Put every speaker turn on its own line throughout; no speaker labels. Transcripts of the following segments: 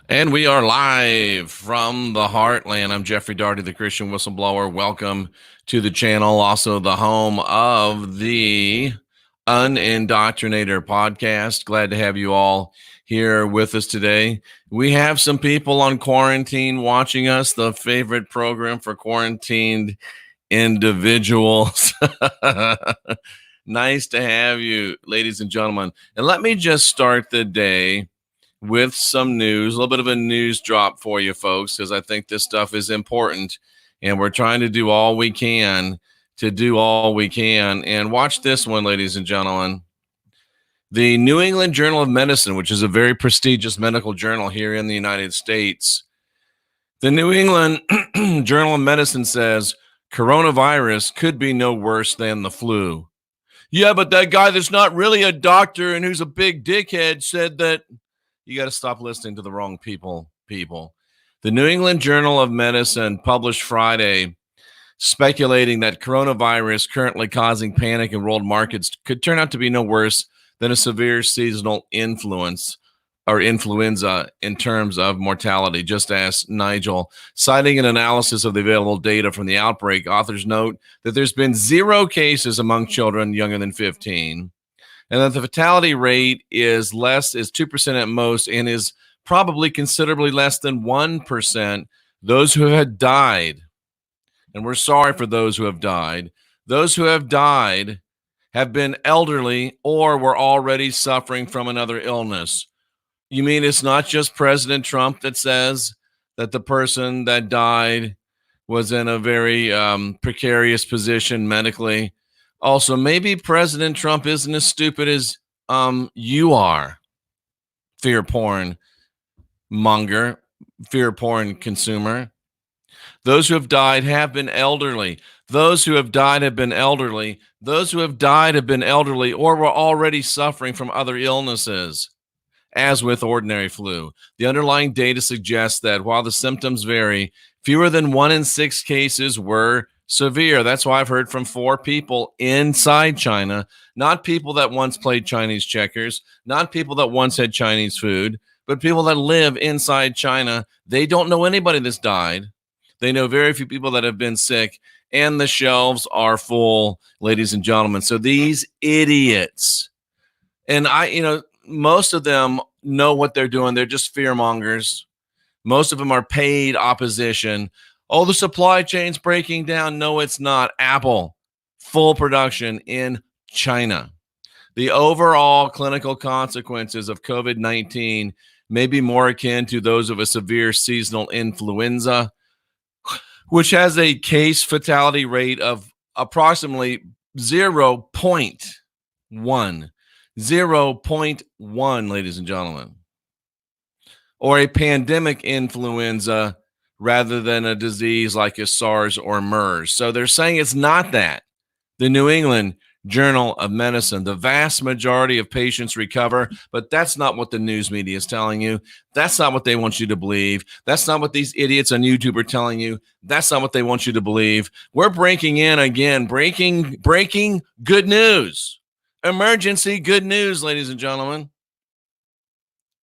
And we are live from the Heartland. I'm Jeffrey Daugherty, the Christian Whistleblower. Welcome to the channel, also the home of the Unindoctrinator podcast. Glad to have you all here with us today. We have some people on quarantine watching us, the favorite program for quarantined individuals. Nice to have you, ladies and gentlemen. And let me just start the day with some news, a little bit of a news drop for you folks, because I think this stuff is important and we're trying to do all we can And watch this one, ladies and gentlemen. The New England Journal of Medicine, which is a very prestigious medical journal here in the United States, the New England Journal of Medicine says coronavirus could be no worse than the flu. Yeah, but that guy that's not really a doctor and who's a big dickhead said that. You got to stop listening to the wrong people. The New England Journal of Medicine published Friday speculating that coronavirus currently causing panic in world markets could turn out to be no worse than a severe seasonal influenza in terms of mortality, just asked Nigel. Citing an analysis of the available data from the outbreak, authors note that there's been 0 cases among children younger than 15. And that the fatality rate is 2% at most, and is probably considerably less than 1%. Those who have died, and we're sorry for those who have died, have been elderly or were already suffering from another illness. You mean it's not just President Trump that says that the person that died was in a very precarious position medically? Also, maybe President Trump isn't as stupid as you are, fear porn monger, fear porn consumer. Those who have died have been elderly. Those who have died have been elderly. Those who have died have been elderly or were already suffering from other illnesses, as with ordinary flu. The underlying data suggests that while the symptoms vary, fewer than 1 in 6 cases were severe. That's why I've heard from 4 people inside China, not people that once played Chinese checkers, not people that once had Chinese food, but people that live inside China. They don't know anybody that's died. They know very few people that have been sick, and the shelves are full, ladies and gentlemen. So these idiots, and most of them know what they're doing. They're just fear mongers. Most of them are paid opposition. Oh, the supply chain's breaking down. No, it's not. Apple, full production in China. The overall clinical consequences of COVID-19 may be more akin to those of a severe seasonal influenza, which has a case fatality rate of approximately 0.1. 0.1, ladies and gentlemen. Or a pandemic influenza rather than a disease like a SARS or MERS. So they're saying it's not that. The New England Journal of Medicine, the vast majority of patients recover, but that's not what the news media is telling you. That's not what they want you to believe. That's not what these idiots on YouTube are telling you. That's not what they want you to believe. We're breaking in again, breaking good news. Emergency good news, ladies and gentlemen.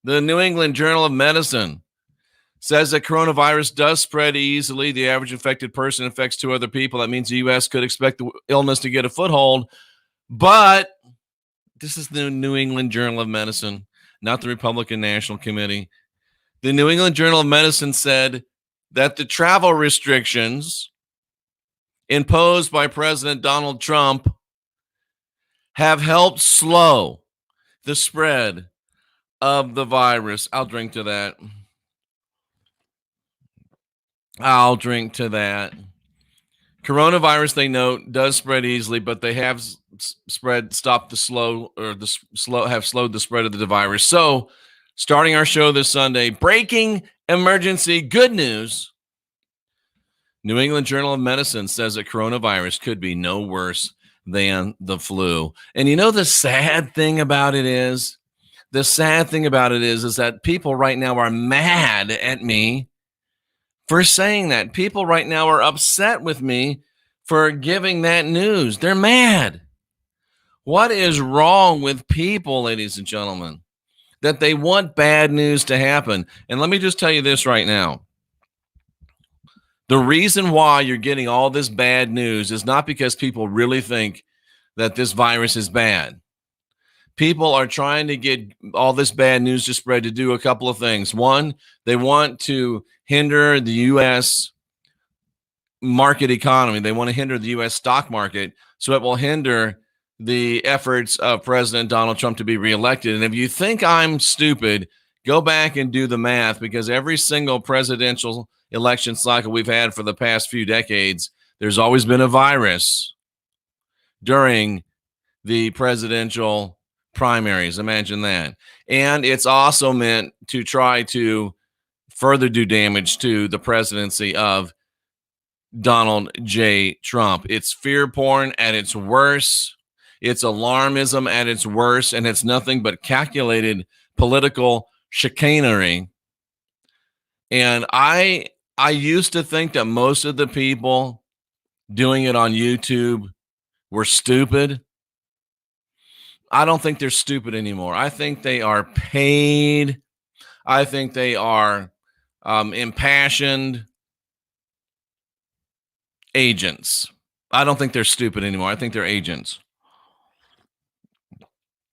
The New England Journal of Medicine says that coronavirus does spread easily. The average infected person infects 2 other people. That means the U.S. could expect the illness to get a foothold. But this is the New England Journal of Medicine, not the Republican National Committee. The New England Journal of Medicine said that the travel restrictions imposed by President Donald Trump have helped slow the spread of the virus. I'll drink to that. Coronavirus, they note, does spread easily, but they have slowed the spread of the virus. So, starting our show this Sunday, breaking emergency good news. New England Journal of Medicine says that coronavirus could be no worse than the flu. And you know the sad thing about it is that people right now are mad at me for saying that. People right now are upset with me for giving that news. They're mad. What is wrong with people, ladies and gentlemen? that they want bad news to happen. And let me just tell you this right now. The reason why you're getting all this bad news is not because people really think that this virus is bad. People are trying to get all this bad news to spread to do a couple of things. One, they want to hinder the U.S. market economy. They want to hinder the U.S. stock market, so it will hinder the efforts of President Donald Trump to be reelected. And if you think I'm stupid, go back and do the math, because every single presidential election cycle we've had for the past few decades, there's always been a virus during the presidential primaries. Imagine that. And it's also meant to try to further do damage to the presidency of Donald J. Trump. It's fear porn at its worst. It's alarmism at its worst, and it's nothing but calculated political chicanery. And I used to think that most of the people doing it on YouTube were stupid. I don't think they're stupid anymore. I think they are paid. I think they are impassioned agents. I don't think they're stupid anymore. I think they're agents.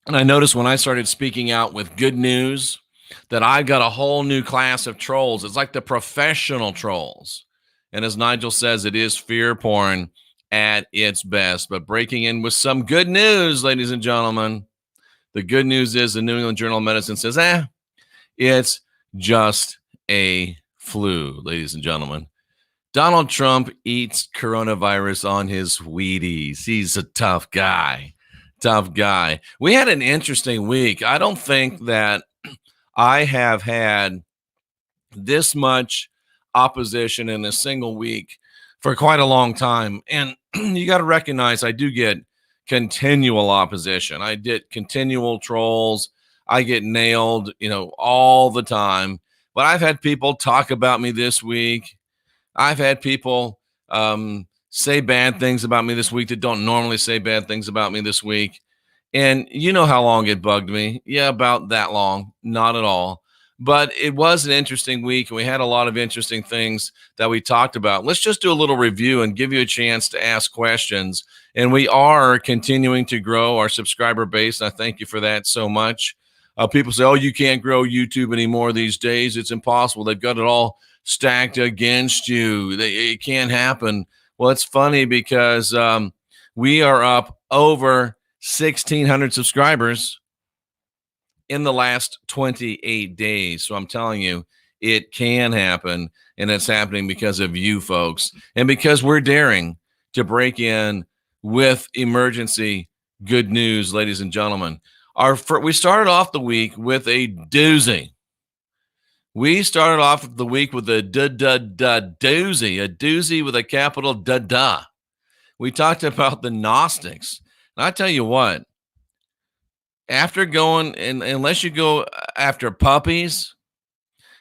And I noticed when I started speaking out with good news that I got a whole new class of trolls. It's like the professional trolls. And as Nigel says, it is fear porn at its best. But breaking in with some good news, ladies and gentlemen. The good news is the New England Journal of Medicine says, it's just a flu, ladies and gentlemen. Donald Trump eats coronavirus on his Wheaties. He's a tough guy. Tough guy. We had an interesting week. I don't think that I have had this much opposition in a single week for quite a long time. And you got to recognize I do get continual opposition. I get continual trolls. I get nailed, all the time. But I've had people talk about me this week. I've had people say bad things about me this week that don't normally say bad things about me this week. And you know how long it bugged me. Yeah, about that long. Not at all. But it was an interesting week, and we had a lot of interesting things that we talked about. Let's just do a little review and give you a chance to ask questions. And we are continuing to grow our subscriber base. I thank you for that so much. People say, you can't grow YouTube anymore these days. It's impossible. They've got it all stacked against you. It can't happen. Well, it's funny because we are up over 1,600 subscribers in the last 28 days. So I'm telling you, it can happen, and it's happening because of you folks and because we're daring to break in with emergency good news, ladies and gentlemen. We started off the week with a doozy. We started off the week with a doozy, a doozy with a capital da. We talked about the Gnostics. And I tell you what, after going, and unless you go after puppies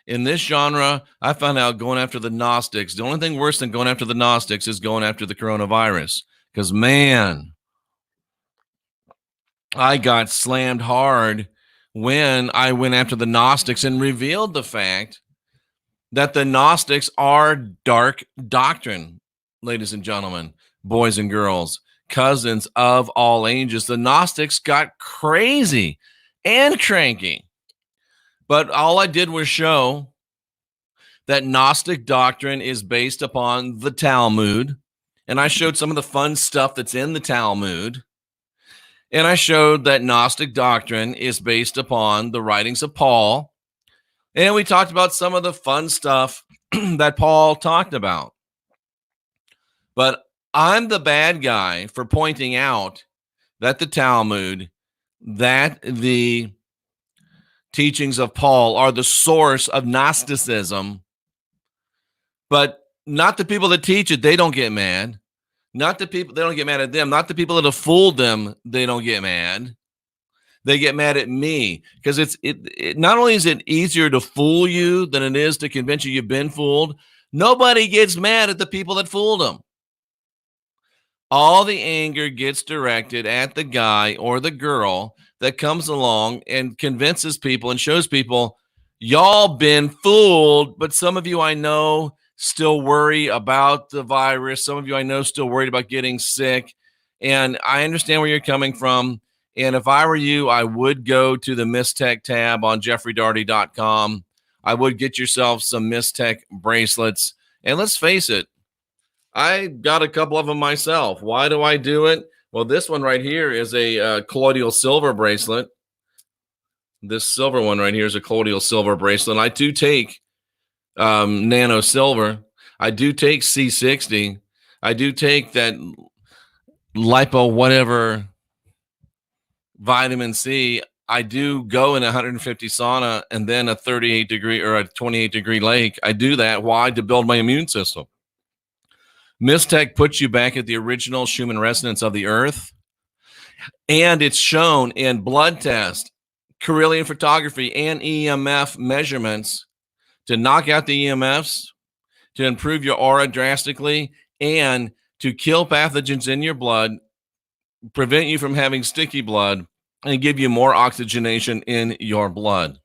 in this genre, I found out going after the Gnostics, the only thing worse than going after the Gnostics is going after the coronavirus. Because, man, I got slammed hard when I went after the Gnostics and revealed the fact that the Gnostics are dark doctrine, ladies and gentlemen, boys and girls, cousins of all ages. The Gnostics got crazy and cranky. But all I did was show that Gnostic doctrine is based upon the Talmud. And I showed some of the fun stuff that's in the Talmud. And I showed that Gnostic doctrine is based upon the writings of Paul. And we talked about some of the fun stuff that Paul talked about. But I'm the bad guy for pointing out that the Talmud, that the teachings of Paul are the source of Gnosticism, but not the people that teach it. They don't get mad. Not the people, they don't get mad at them. Not the people that have fooled them, they don't get mad. They get mad at me because it not only is it easier to fool you than it is to convince you you've been fooled, nobody gets mad at the people that fooled them. all the anger gets directed at the guy or the girl that comes along and convinces people and shows people, y'all been fooled. But some of you I know still worry about the virus. Some of you I know still worried about getting sick. And I understand where you're coming from. And if I were you, I would go to the Mistech tab on jeffreydaugherty.com. I would get yourself some Mistech bracelets. And let's face it, I got a couple of them myself. Why do I do it? Well, this one right here is a colloidal silver bracelet. This silver one right here is a colloidal silver bracelet. I do take nano silver. I do take C60. I do take that lipo whatever vitamin C. I do go in a 150 sauna and then a 38 degree or a 28 degree lake. I do that. Why? To build my immune system. Mistech puts you back at the original Schumann resonance of the earth. And it's shown in blood test, Kirlian photography, and EMF measurements to knock out the EMFs, to improve your aura drastically, and to kill pathogens in your blood, prevent you from having sticky blood, and give you more oxygenation in your blood.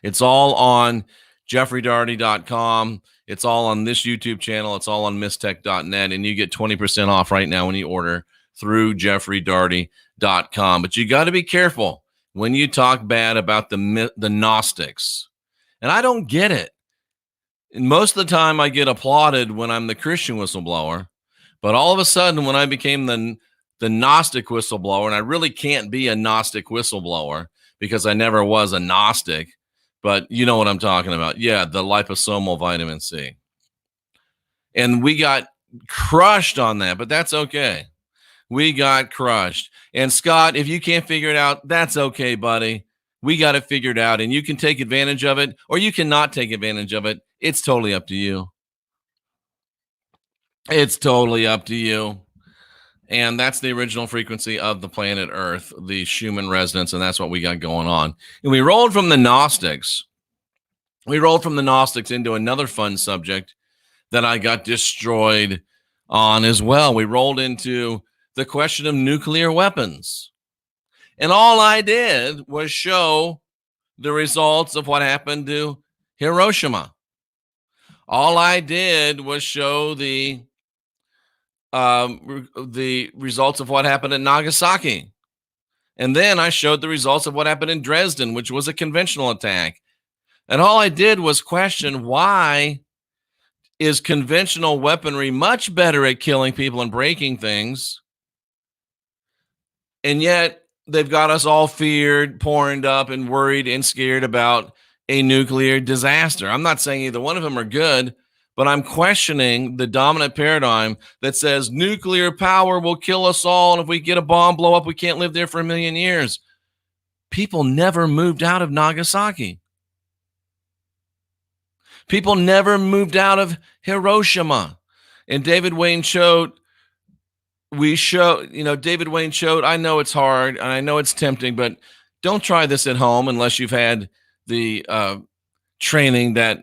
It's all on jeffreydaugherty.com. It's all on this YouTube channel. It's all on mistech.net, and you get 20% off right now when you order through jeffreydaugherty.com. But you got to be careful when you talk bad about the Gnostics. And I don't get it. And most of the time I get applauded when I'm the Christian whistleblower, but all of a sudden when I became the Gnostic whistleblower, and I really can't be a Gnostic whistleblower because I never was a Gnostic, but you know what I'm talking about. Yeah, the liposomal vitamin C. And we got crushed on that, but that's okay. We got crushed. And Scott, if you can't figure it out, that's okay, buddy. We got it figured out, and you can take advantage of it, or you cannot take advantage of it. It's totally up to you. It's totally up to you. And that's the original frequency of the planet Earth, the Schumann resonance, and that's what we got going on. And we rolled from the Gnostics. We rolled from the Gnostics into another fun subject that I got destroyed on as well. We rolled into the question of nuclear weapons. And all I did was show the results of what happened to Hiroshima. All I did was show the results of what happened in Nagasaki. And then I showed the results of what happened in Dresden, which was a conventional attack. And all I did was question, why is conventional weaponry much better at killing people and breaking things? And yet they've got us all feared, porned up, and worried and scared about a nuclear disaster. I'm not saying either one of them are good, but I'm questioning the dominant paradigm that says nuclear power will kill us all, and if we get a bomb blow up, we can't live there for 1,000,000 years. People never moved out of Nagasaki. People never moved out of Hiroshima. And David Wayne showed, David Wayne showed, I know it's hard, and I know it's tempting, but don't try this at home unless you've had the training that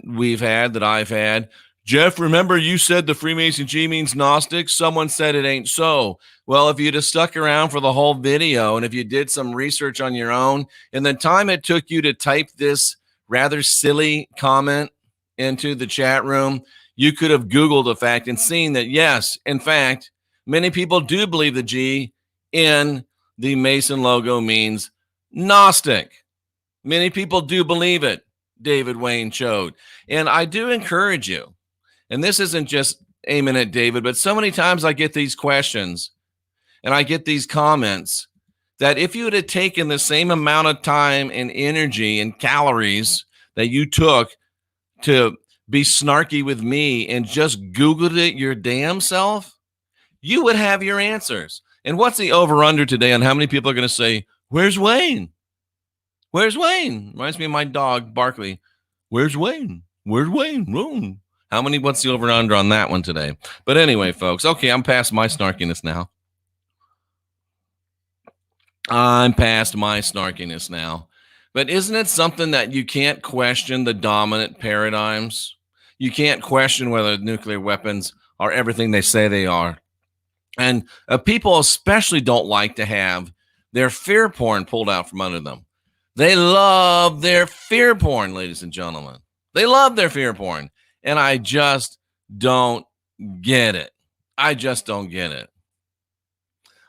I've had. Jeff, remember you said the Freemason G means Gnostic? Someone said it ain't so. Well, if you'd have stuck around for the whole video, and if you did some research on your own, and the time it took you to type this rather silly comment into the chat room, you could have Googled the fact and seen that, yes, in fact, many people do believe the G in the Mason logo means Gnostic. Many people do believe it, David Wayne showed. And I do encourage you, and this isn't just aiming at David, but so many times I get these questions and I get these comments that if you would have taken the same amount of time and energy and calories that you took to be snarky with me and just Googled it your damn self, you would have your answers. And what's the over-under today on how many people are going to say, where's Wayne? Where's Wayne? Reminds me of my dog, Barkley. Where's Wayne? Where's Wayne? Whoa. What's the over-under on that one today? But anyway, folks, okay, I'm past my snarkiness now. But isn't it something that you can't question the dominant paradigms? You can't question whether nuclear weapons are everything they say they are. And people especially don't like to have their fear porn pulled out from under them. They love their fear porn, ladies and gentlemen. They love their fear porn. And I just don't get it. I just don't get it.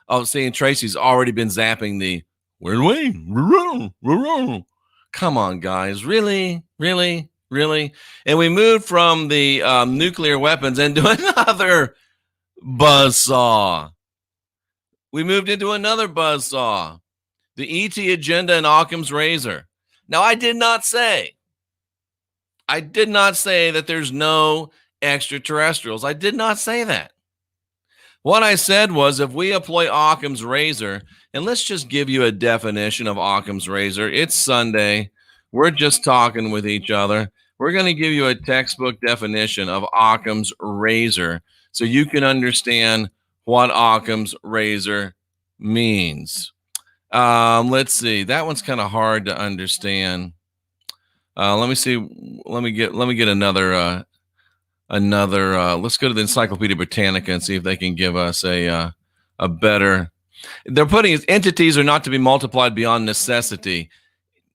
Oh, seeing Tracy's already been zapping the "Where's Wayne?" Come on, guys. Really? Really? Really? And we moved from the nuclear weapons into another buzzsaw. We moved into another buzzsaw. The ET agenda and Occam's razor. Now, I did not say that there's no extraterrestrials. I did not say that. What I said was, if we employ Occam's razor, and let's just give you a definition of Occam's razor. It's Sunday. We're just talking with each other. We're going to give you a textbook definition of Occam's razor so you can understand what Occam's razor means. Let's see. That one's kind of hard to understand. Let me see. Let me get another. Let's go to the Encyclopedia Britannica and see if they can give us a better. They're putting entities are not to be multiplied beyond necessity.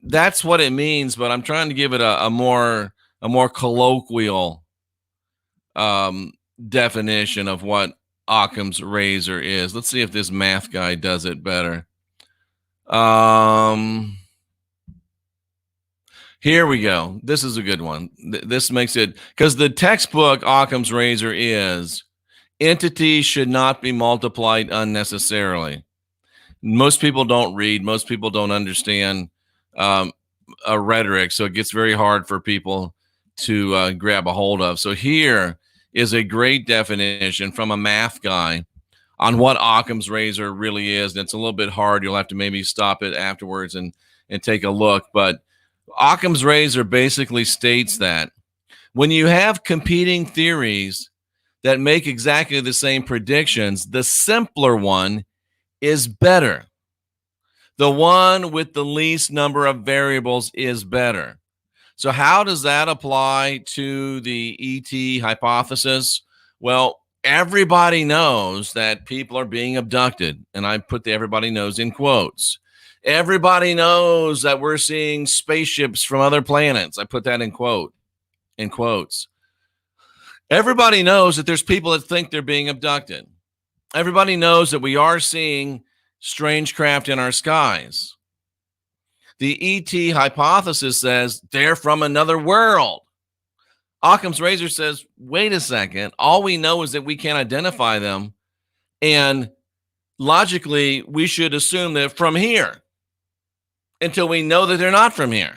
That's what it means, but I'm trying to give it a more colloquial definition of what Occam's razor is. Let's see if this math guy does it better. Here we go. This is a good one. This makes it, because the textbook Occam's razor is entities should not be multiplied unnecessarily. Most people don't read. Most people don't understand a rhetoric, so it gets very hard for people to grab a hold of. So here is a great definition from a math guy on what Occam's razor really is. And it's a little bit hard. You'll have to maybe stop it afterwards and take a look. But Occam's razor basically states that when you have competing theories that make exactly the same predictions, the simpler one is better. The one with the least number of variables is better. So how does that apply to the ET hypothesis? Well, everybody knows that people are being abducted, and I put the everybody knows in quotes. Everybody knows that we're seeing spaceships from other planets. I put that in quotes. Everybody knows that there's people that think they're being abducted. Everybody knows that we are seeing strange craft in our skies. The ET hypothesis says they're from another world. Occam's razor says, wait a second, all we know is that we can't identify them, and logically, we should assume they're from here until we know that they're not from here.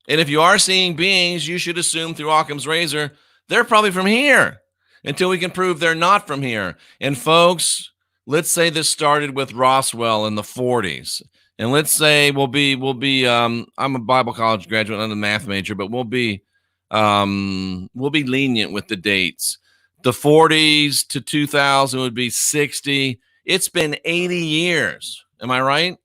And if you are seeing beings, you should assume through Occam's razor, they're probably from here until we can prove they're not from here. And folks, let's say this started with Roswell in the 40s. And let's say we'll be I'm a Bible college graduate, I'm a math major, but we'll be lenient with the dates. The 40s to 2000 would be 60. It's been 80 years. Am I right?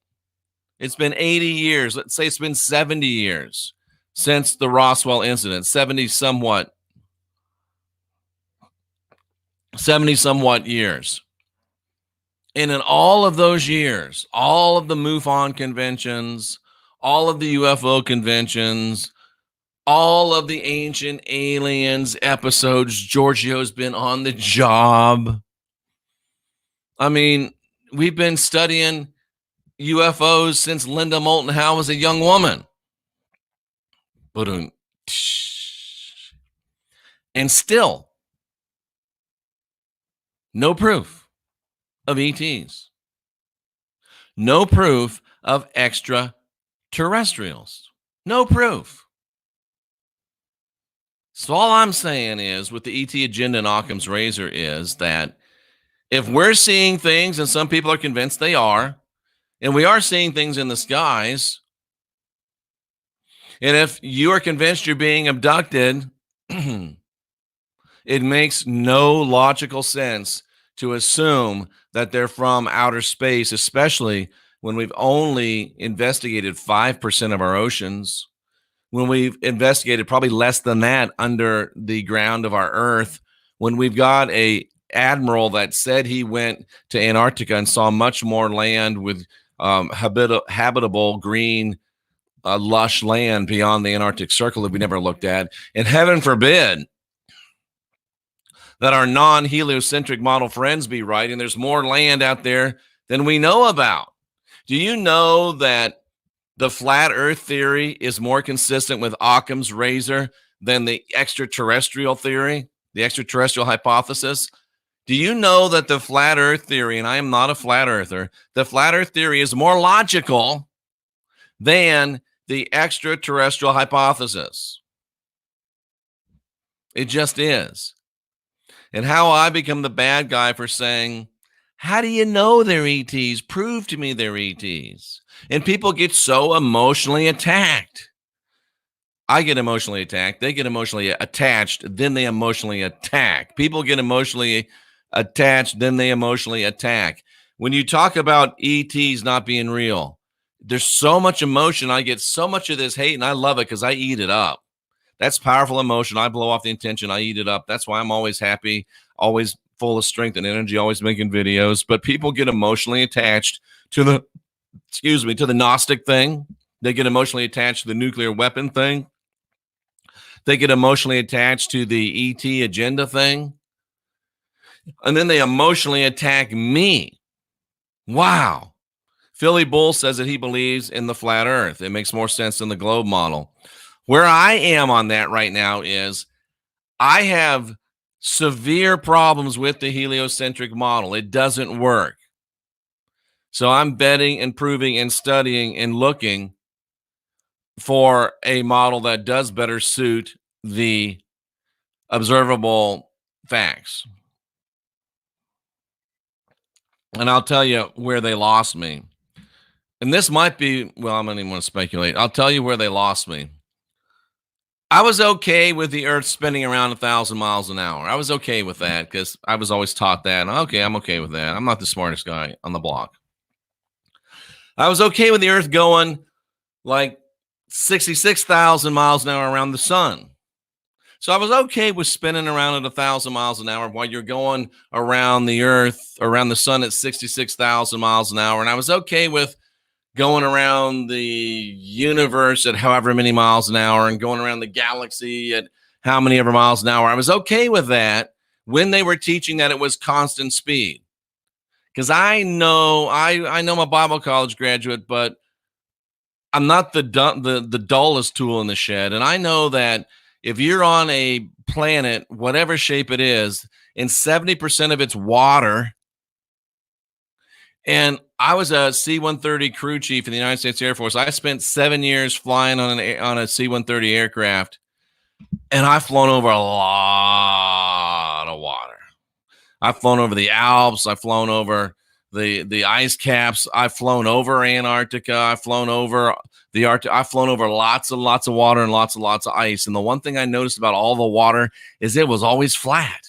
It's been 80 years. Let's say it's been 70 years since the Roswell incident, 70 somewhat years. And in all of those years, all of the MUFON conventions, all of the UFO conventions, all of the Ancient Aliens episodes, Giorgio's been on the job. I mean, we've been studying UFOs since Linda Moulton Howe was a young woman. And still, no proof of ETs. No proof of extraterrestrials. No proof. So all I'm saying is, with the ET agenda and Occam's razor, is that if we're seeing things, and some people are convinced they are, and we are seeing things in the skies, and if you are convinced you're being abducted, it makes no logical sense to assume that they're from outer space, especially when we've only investigated 5% of our oceans, when we've investigated probably less than that under the ground of our Earth, when we've got a admiral that said he went to Antarctica and saw much more land with habitable green lush land beyond the Antarctic Circle that we never looked at. And heaven forbid that our non-heliocentric model friends be right, and there's more land out there than we know about. Do you know that the flat earth theory is more consistent with Occam's razor than the extraterrestrial theory, the extraterrestrial hypothesis? Do you know that the flat earth theory, and I am not a flat earther, the flat earth theory is more logical than the extraterrestrial hypothesis? It just is. And how I become the bad guy for saying, how do you know they're ETs? Prove to me they're ETs. And people get so emotionally attacked. I get emotionally attacked. They get emotionally attached. Then they emotionally attack. People get emotionally attached. Then they emotionally attack. When you talk about ETs not being real, there's so much emotion. I get so much of this hate, and I love it because I eat it up. That's powerful emotion. I blow off the intention. I eat it up. That's why I'm always happy, always full of strength and energy, always making videos. But people get emotionally attached to the, to the Gnostic thing. They get emotionally attached to the nuclear weapon thing. They get emotionally attached to the ET agenda thing. And then they emotionally attack me. Wow. Philly Bull says that he believes in the flat earth. It makes more sense than the globe model. Where I am on that right now is I have severe problems with the heliocentric model. It doesn't work. So I'm betting and proving and studying and looking for a model that does better suit the observable facts. And I'll tell you where they lost me. And this might be, well, I don't even want to speculate. I'll tell you where they lost me. I was okay with the Earth spinning around 1,000 miles an hour. I was okay with that because I was always taught that. And okay, I'm okay with that. I'm not the smartest guy on the block. I was okay with the Earth going like 66,000 miles an hour around the sun. So I was okay with spinning around at 1,000 miles an hour while you're going around the Earth, around the sun at 66,000 miles an hour. And I was okay with going around the universe at however many miles an hour and going around the galaxy at how many ever miles an hour. I was okay with that when they were teaching that it was constant speed. Because I know I'm a Bible college graduate, but I'm not the dullest tool in the shed. And I know that if you're on a planet, whatever shape it is, and 70% of it's water, and I was a C-130 crew chief in the United States Air Force. I spent 7 years flying on a C-130 aircraft, and I've flown over a lot of water. I've flown over the Alps. I've flown over the ice caps. I've flown over Antarctica. I've flown over the Arctic. I've flown over lots and lots of water and lots of ice. And the one thing I noticed about all the water is it was always flat,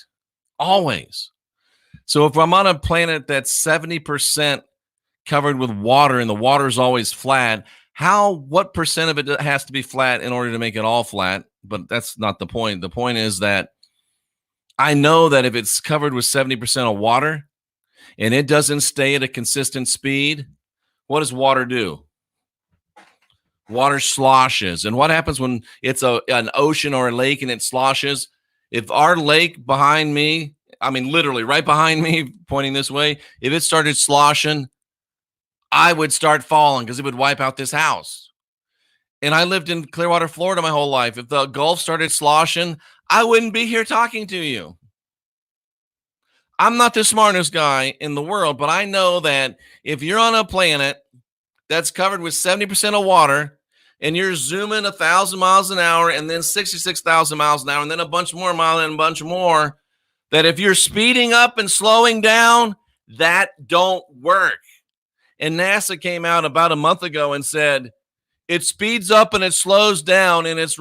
always. So if I'm on a planet that's 70% covered with water and the water is always flat, what percent of it has to be flat in order to make it all flat? But that's not the point. The point is that I know that if it's covered with 70% of water and it doesn't stay at a consistent speed, what does water do? Water sloshes. And what happens when it's an ocean or a lake and it sloshes? If our lake behind me, I mean, literally right behind me, pointing this way, if it started sloshing, I would start falling because it would wipe out this house. And I lived in Clearwater, Florida my whole life. If the Gulf started sloshing, I wouldn't be here talking to you. I'm not the smartest guy in the world, but I know that if you're on a planet that's covered with 70% of water and you're zooming 1,000 miles an hour and then 66,000 miles an hour and then a bunch more mile and a bunch more, that if you're speeding up and slowing down, that don't work. And NASA came out about a month ago and said it speeds up and it slows down in its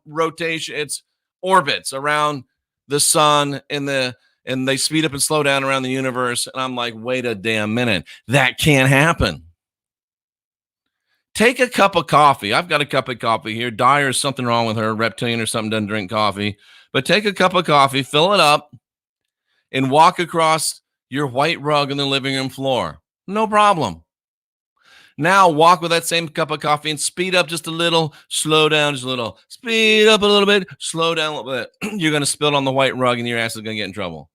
rotation, its orbits around the sun and they speed up and slow down around the universe. And I'm like, wait a damn minute, that can't happen. Take a cup of coffee. I've got a cup of coffee here. Dyer's something wrong with her. Reptilian or something, doesn't drink coffee. But take a cup of coffee, fill it up, and walk across your white rug on the living room floor. No problem. Now walk with that same cup of coffee and speed up just a little, slow down just a little, speed up a little bit, slow down a little bit. You're going to spill it on the white rug and your ass is going to get in trouble.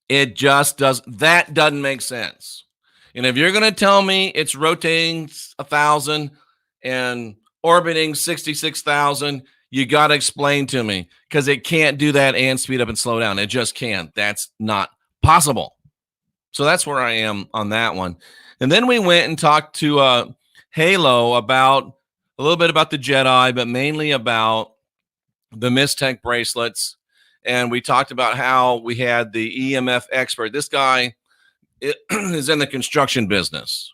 It just does. That doesn't make sense. And if you're going to tell me it's rotating 1,000 and orbiting 66,000, you got to explain to me, because it can't do that and speed up and slow down. It just can't. That's not possible. So that's where I am on that one. And then we went and talked to Halo about a little bit about the Jedi, but mainly about the Mystech bracelets. And we talked about how we had the EMF expert. This guy is in the construction business.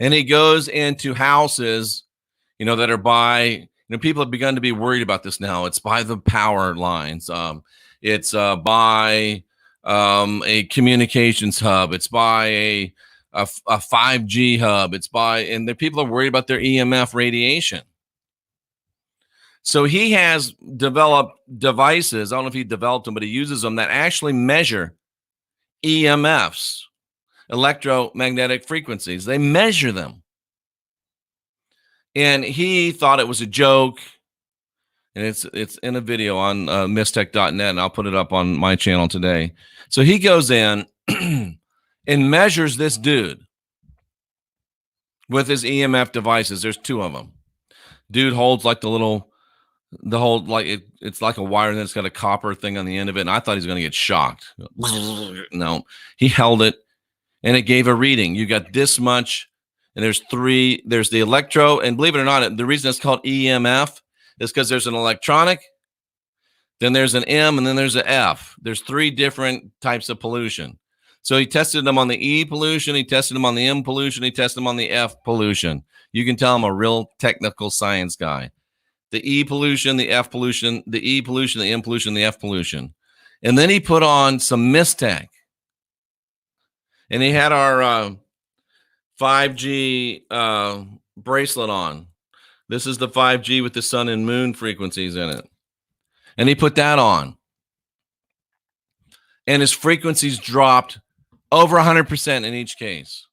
And he goes into houses, that are by, people have begun to be worried about this now. It's by the power lines. It's by a communications hub. It's by a 5G hub. It's by, and the people are worried about their EMF radiation. So he has developed devices. I don't know if he developed them, but he uses them that actually measure EMFs, electromagnetic frequencies. They measure them. And he thought it was a joke. And it's in a video on mystech.net, and I'll put it up on my channel today. So he goes in and measures this dude with his EMF devices. There's two of them. Dude holds like it's like a wire, and then it's got a copper thing on the end of it. And I thought he was going to get shocked. No, he held it, and it gave a reading. You got this much, and there's the electro, and believe it or not, the reason it's called EMF is because there's an electronic, then there's an M, and then there's an F. There's 3 different types of pollution. So he tested them on the E pollution, he tested them on the M pollution, he tested them on the F pollution. You can tell I'm a real technical science guy. The E pollution, the F pollution, the E pollution, the M pollution, the F pollution. And then he put on some Mystech. And he had our 5G bracelet on. This is the 5G with the sun and moon frequencies in it. And he put that on. And his frequencies dropped over 100% in each case.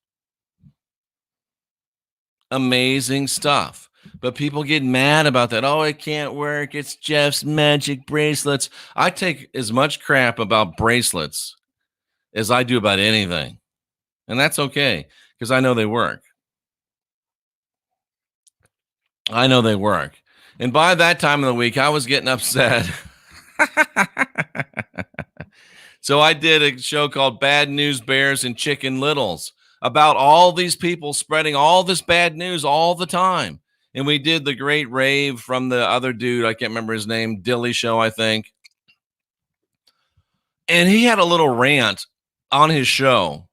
Amazing stuff. But people get mad about that. Oh, it can't work. It's Jeff's magic bracelets. I take as much crap about bracelets as I do about anything. And that's okay, because I know they work. I know they work. And by that time of the week, I was getting upset. So I did a show called Bad News Bears and Chicken Littles about all these people spreading all this bad news all the time. And we did the great rave from the other dude. I can't remember his name. Dilly Show, I think. And he had a little rant on his show.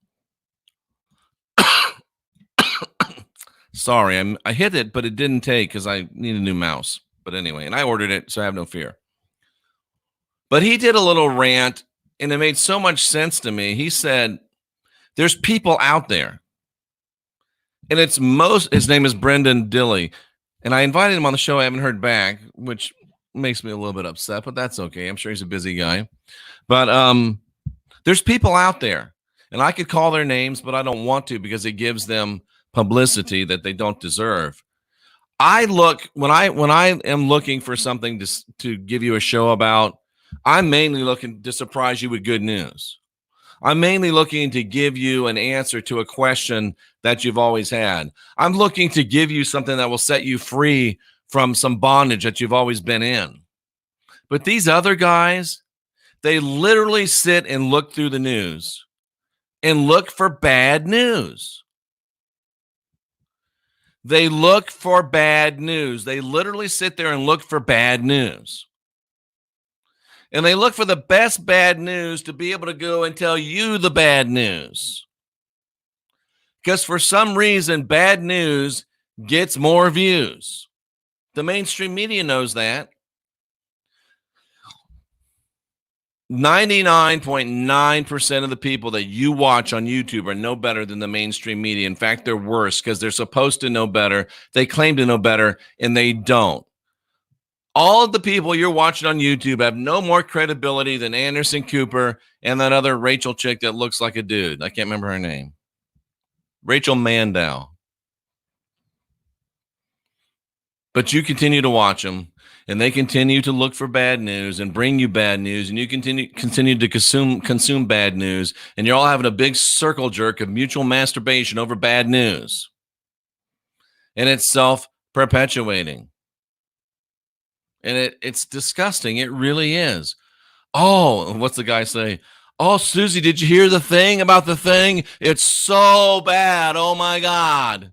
Sorry, I hit it, but it didn't take because I need a new mouse. But anyway, and I ordered it, so I have no fear. But he did a little rant, and it made so much sense to me. He said, there's people out there. And his name is Brendan Dilly. And I invited him on the show. I haven't heard back, which makes me a little bit upset, but that's okay. I'm sure he's a busy guy. But there's people out there, and I could call their names, but I don't want to, because it gives them publicity that they don't deserve. When I am looking for something to give you a show about, I'm mainly looking to surprise you with good news. I'm mainly looking to give you an answer to a question that you've always had. I'm looking to give you something that will set you free from some bondage that you've always been in. But these other guys, they literally sit and look through the news and look for bad news. They look for bad news. They literally sit there and look for bad news. And they look for the best bad news to be able to go and tell you the bad news. Because for some reason, bad news gets more views. The mainstream media knows that. 99.9% of the people that you watch on YouTube are no better than the mainstream media. In fact, they're worse because they're supposed to know better. They claim to know better, and they don't. All of the people you're watching on YouTube have no more credibility than Anderson Cooper and that other Rachel chick that looks like a dude. I can't remember her name. Rachel Mandow. But you continue to watch them, and they continue to look for bad news and bring you bad news, and you continue to consume bad news, and you're all having a big circle jerk of mutual masturbation over bad news. And it's self-perpetuating. And it's disgusting. It really is. Oh, what's the guy say? Oh, Susie, did you hear the thing about the thing? It's so bad. Oh, my God.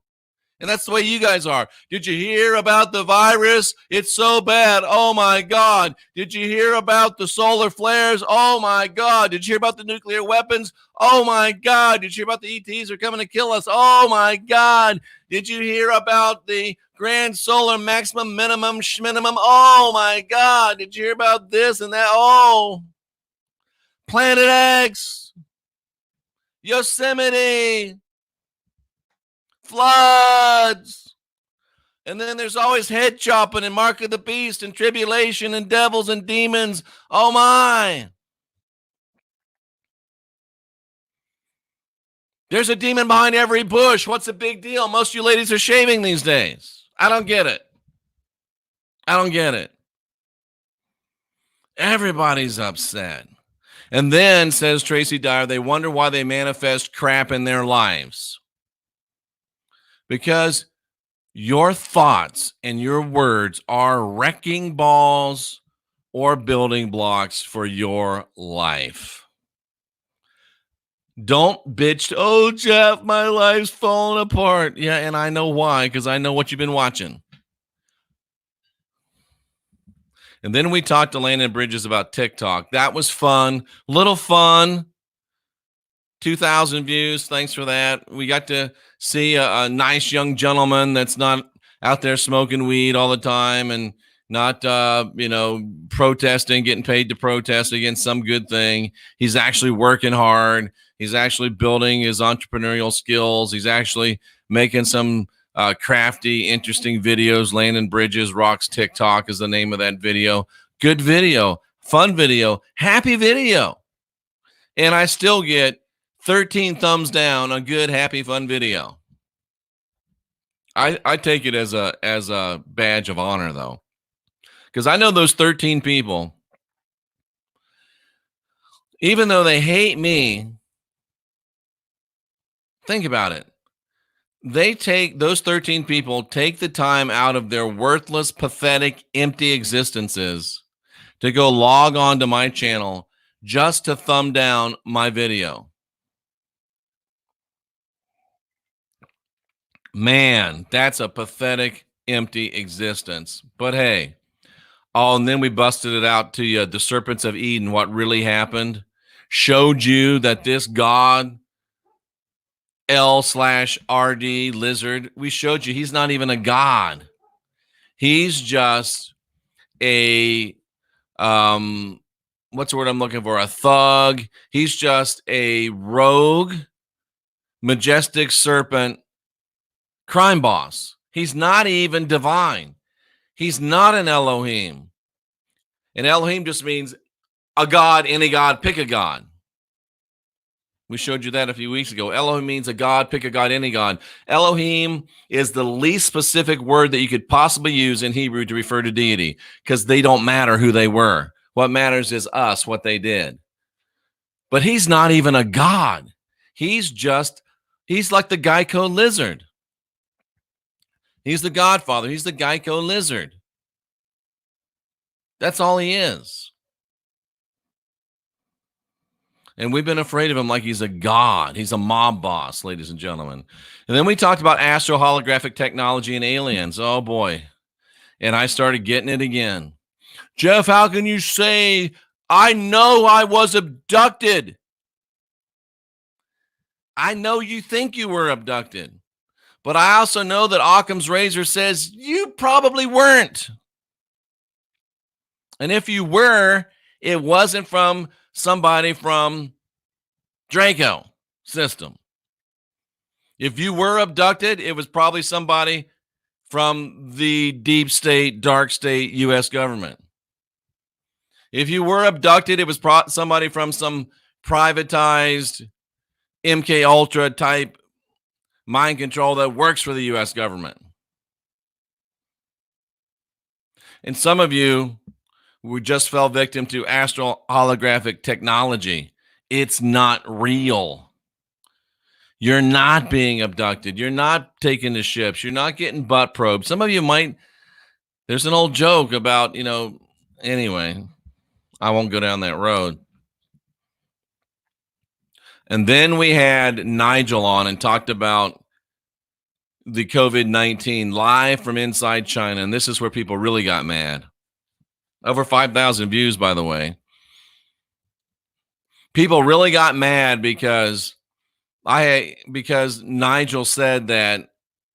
And that's the way you guys are. Did you hear about the virus? It's so bad. Oh, my God. Did you hear about the solar flares? Oh, my God. Did you hear about the nuclear weapons? Oh, my God. Did you hear about the ETs are coming to kill us? Oh, my God. Did you hear about the grand solar maximum minimum schminimum? Oh, my God. Did you hear about this and that? Oh, Planet X, Yosemite, floods. And then there's always head chopping and mark of the beast and tribulation and devils and demons. Oh my. There's a demon behind every bush. What's the big deal? Most of you ladies are shaving these days. I don't get it. I don't get it. Everybody's upset. And then, says Tracy Dyer, they wonder why they manifest crap in their lives. Because your thoughts and your words are wrecking balls or building blocks for your life. Don't bitch. Oh, Jeff, my life's falling apart. Yeah, and I know why, because I know what you've been watching. And then we talked to Landon Bridges about TikTok. That was fun. Little fun. 2,000 views. Thanks for that. We got to see a nice young gentleman that's not out there smoking weed all the time and not, protesting, getting paid to protest against some good thing. He's actually working hard. He's actually building his entrepreneurial skills. He's actually making some crafty, interesting videos. Landon Bridges Rocks TikTok is the name of that video. Good video, fun video, happy video. And I still get 13 thumbs down on good, happy, fun video. I take it as a badge of honor, though, because I know those 13 people, even though they hate me, think about it. Those 13 people take the time out of their worthless, pathetic, empty existences to go log on to my channel just to thumb down my video. Man, that's a pathetic, empty existence. But hey, and then we busted it out to you. The serpents of Eden, what really happened, showed you that this God, L/RD, lizard, we showed you he's not even a God. He's just a, what's the word I'm looking for? A thug. He's just a rogue, majestic serpent crime boss. He's not even divine. He's not an Elohim. And Elohim just means a God, any God, pick a God. We showed you that a few weeks ago. Elohim means a God, pick a God, any God. Elohim is the least specific word that you could possibly use in Hebrew to refer to deity, because they don't matter who they were. What matters is us, what they did. But he's not even a God. He's like the Geico lizard. He's the Godfather. He's the Geico lizard. That's all he is. And we've been afraid of him like he's a god. He's a mob boss, ladies and gentlemen. And then we talked about astro holographic technology and aliens. Oh, boy. And I started getting it again. Jeff, how can you say, I know I was abducted? I know you think you were abducted. But I also know that Occam's razor says you probably weren't. And if you were, it wasn't from somebody from Draco system. If you were abducted, it was probably somebody from the deep state, dark state U.S. government. If you were abducted, it was somebody from some privatized MK Ultra type mind control that works for the U.S. government. And some of you who just fell victim to astral holographic technology. It's not real. You're not being abducted. You're not taken to ships. You're not getting butt probed. Some of you might. There's an old joke about, anyway, I won't go down that road. And then we had Nigel on and talked about the COVID-19 live from inside China. And this is where people really got mad. Over 5,000 views, by the way. People really got mad because Nigel said that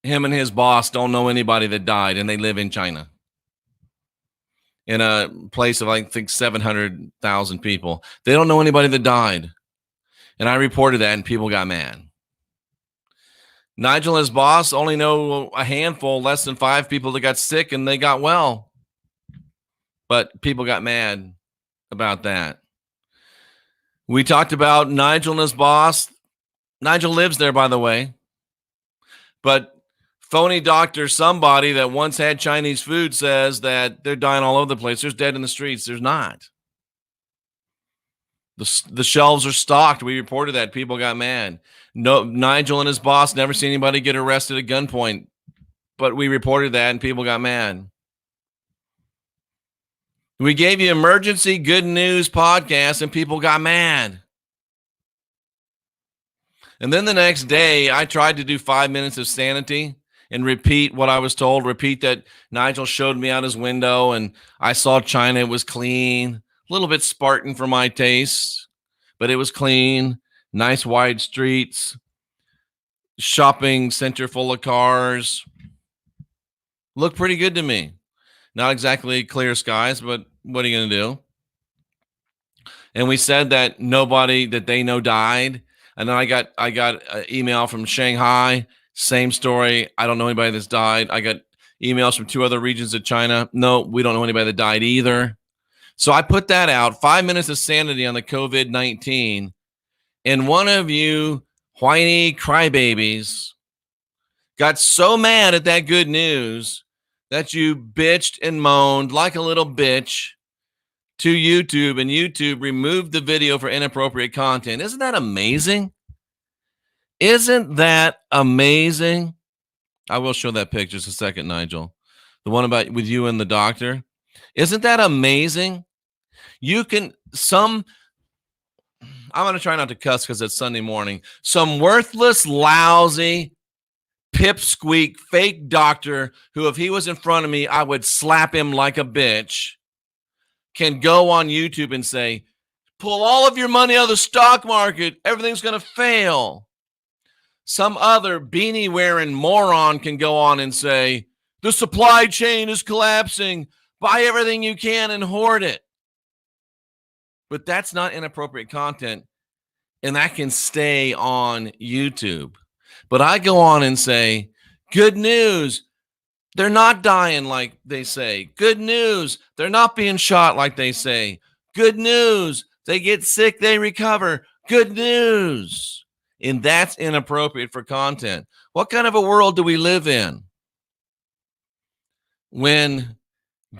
him and his boss don't know anybody that died, and they live in China. In a place of, I think, 700,000 people. They don't know anybody that died. And I reported that, and people got mad. Nigel and his boss only know a handful, less than 5 people that got sick, and they got well. But people got mad about that. We talked about Nigel and his boss. Nigel lives there, by the way. But phony doctor somebody that once had Chinese food says that they're dying all over the place. There's dead in the streets. There's not. The shelves are stocked. We reported that. People got mad. No, Nigel and his boss never seen anybody get arrested at gunpoint. But we reported that, and people got mad. We gave you emergency good news podcast, and people got mad. And then the next day, I tried to do 5 minutes of sanity and repeat what I was told. Repeat that Nigel showed me out his window, and I saw China. It was clean, a little bit Spartan for my taste, but it was clean. Nice wide streets, shopping center full of cars. Looked pretty good to me. Not exactly clear skies, but what are you going to do? And we said that nobody that they know died. And then I got an email from Shanghai, same story. I don't know anybody that's died. I got emails from 2 other regions of China. No, we don't know anybody that died either. So I put that out, 5 minutes of sanity on the COVID-19. And one of you whiny crybabies got so mad at that good news that you bitched and moaned like a little bitch to YouTube, and YouTube removed the video for inappropriate content. Isn't that amazing? Isn't that amazing? I will show that picture just a second, Nigel. The one about with you and the doctor. Isn't that amazing? I'm going to try not to cuss because it's Sunday morning. Some worthless, lousy, pipsqueak, fake doctor who, if he was in front of me, I would slap him like a bitch, can go on YouTube and say, pull all of your money out of the stock market. Everything's going to fail. Some other beanie-wearing moron can go on and say, the supply chain is collapsing. Buy everything you can and hoard it. But that's not inappropriate content, and that can stay on YouTube. But I go on and say, good news, they're not dying like they say. Good news, they're not being shot like they say. Good news, they get sick, they recover. Good news. And that's inappropriate for content. What kind of a world do we live in when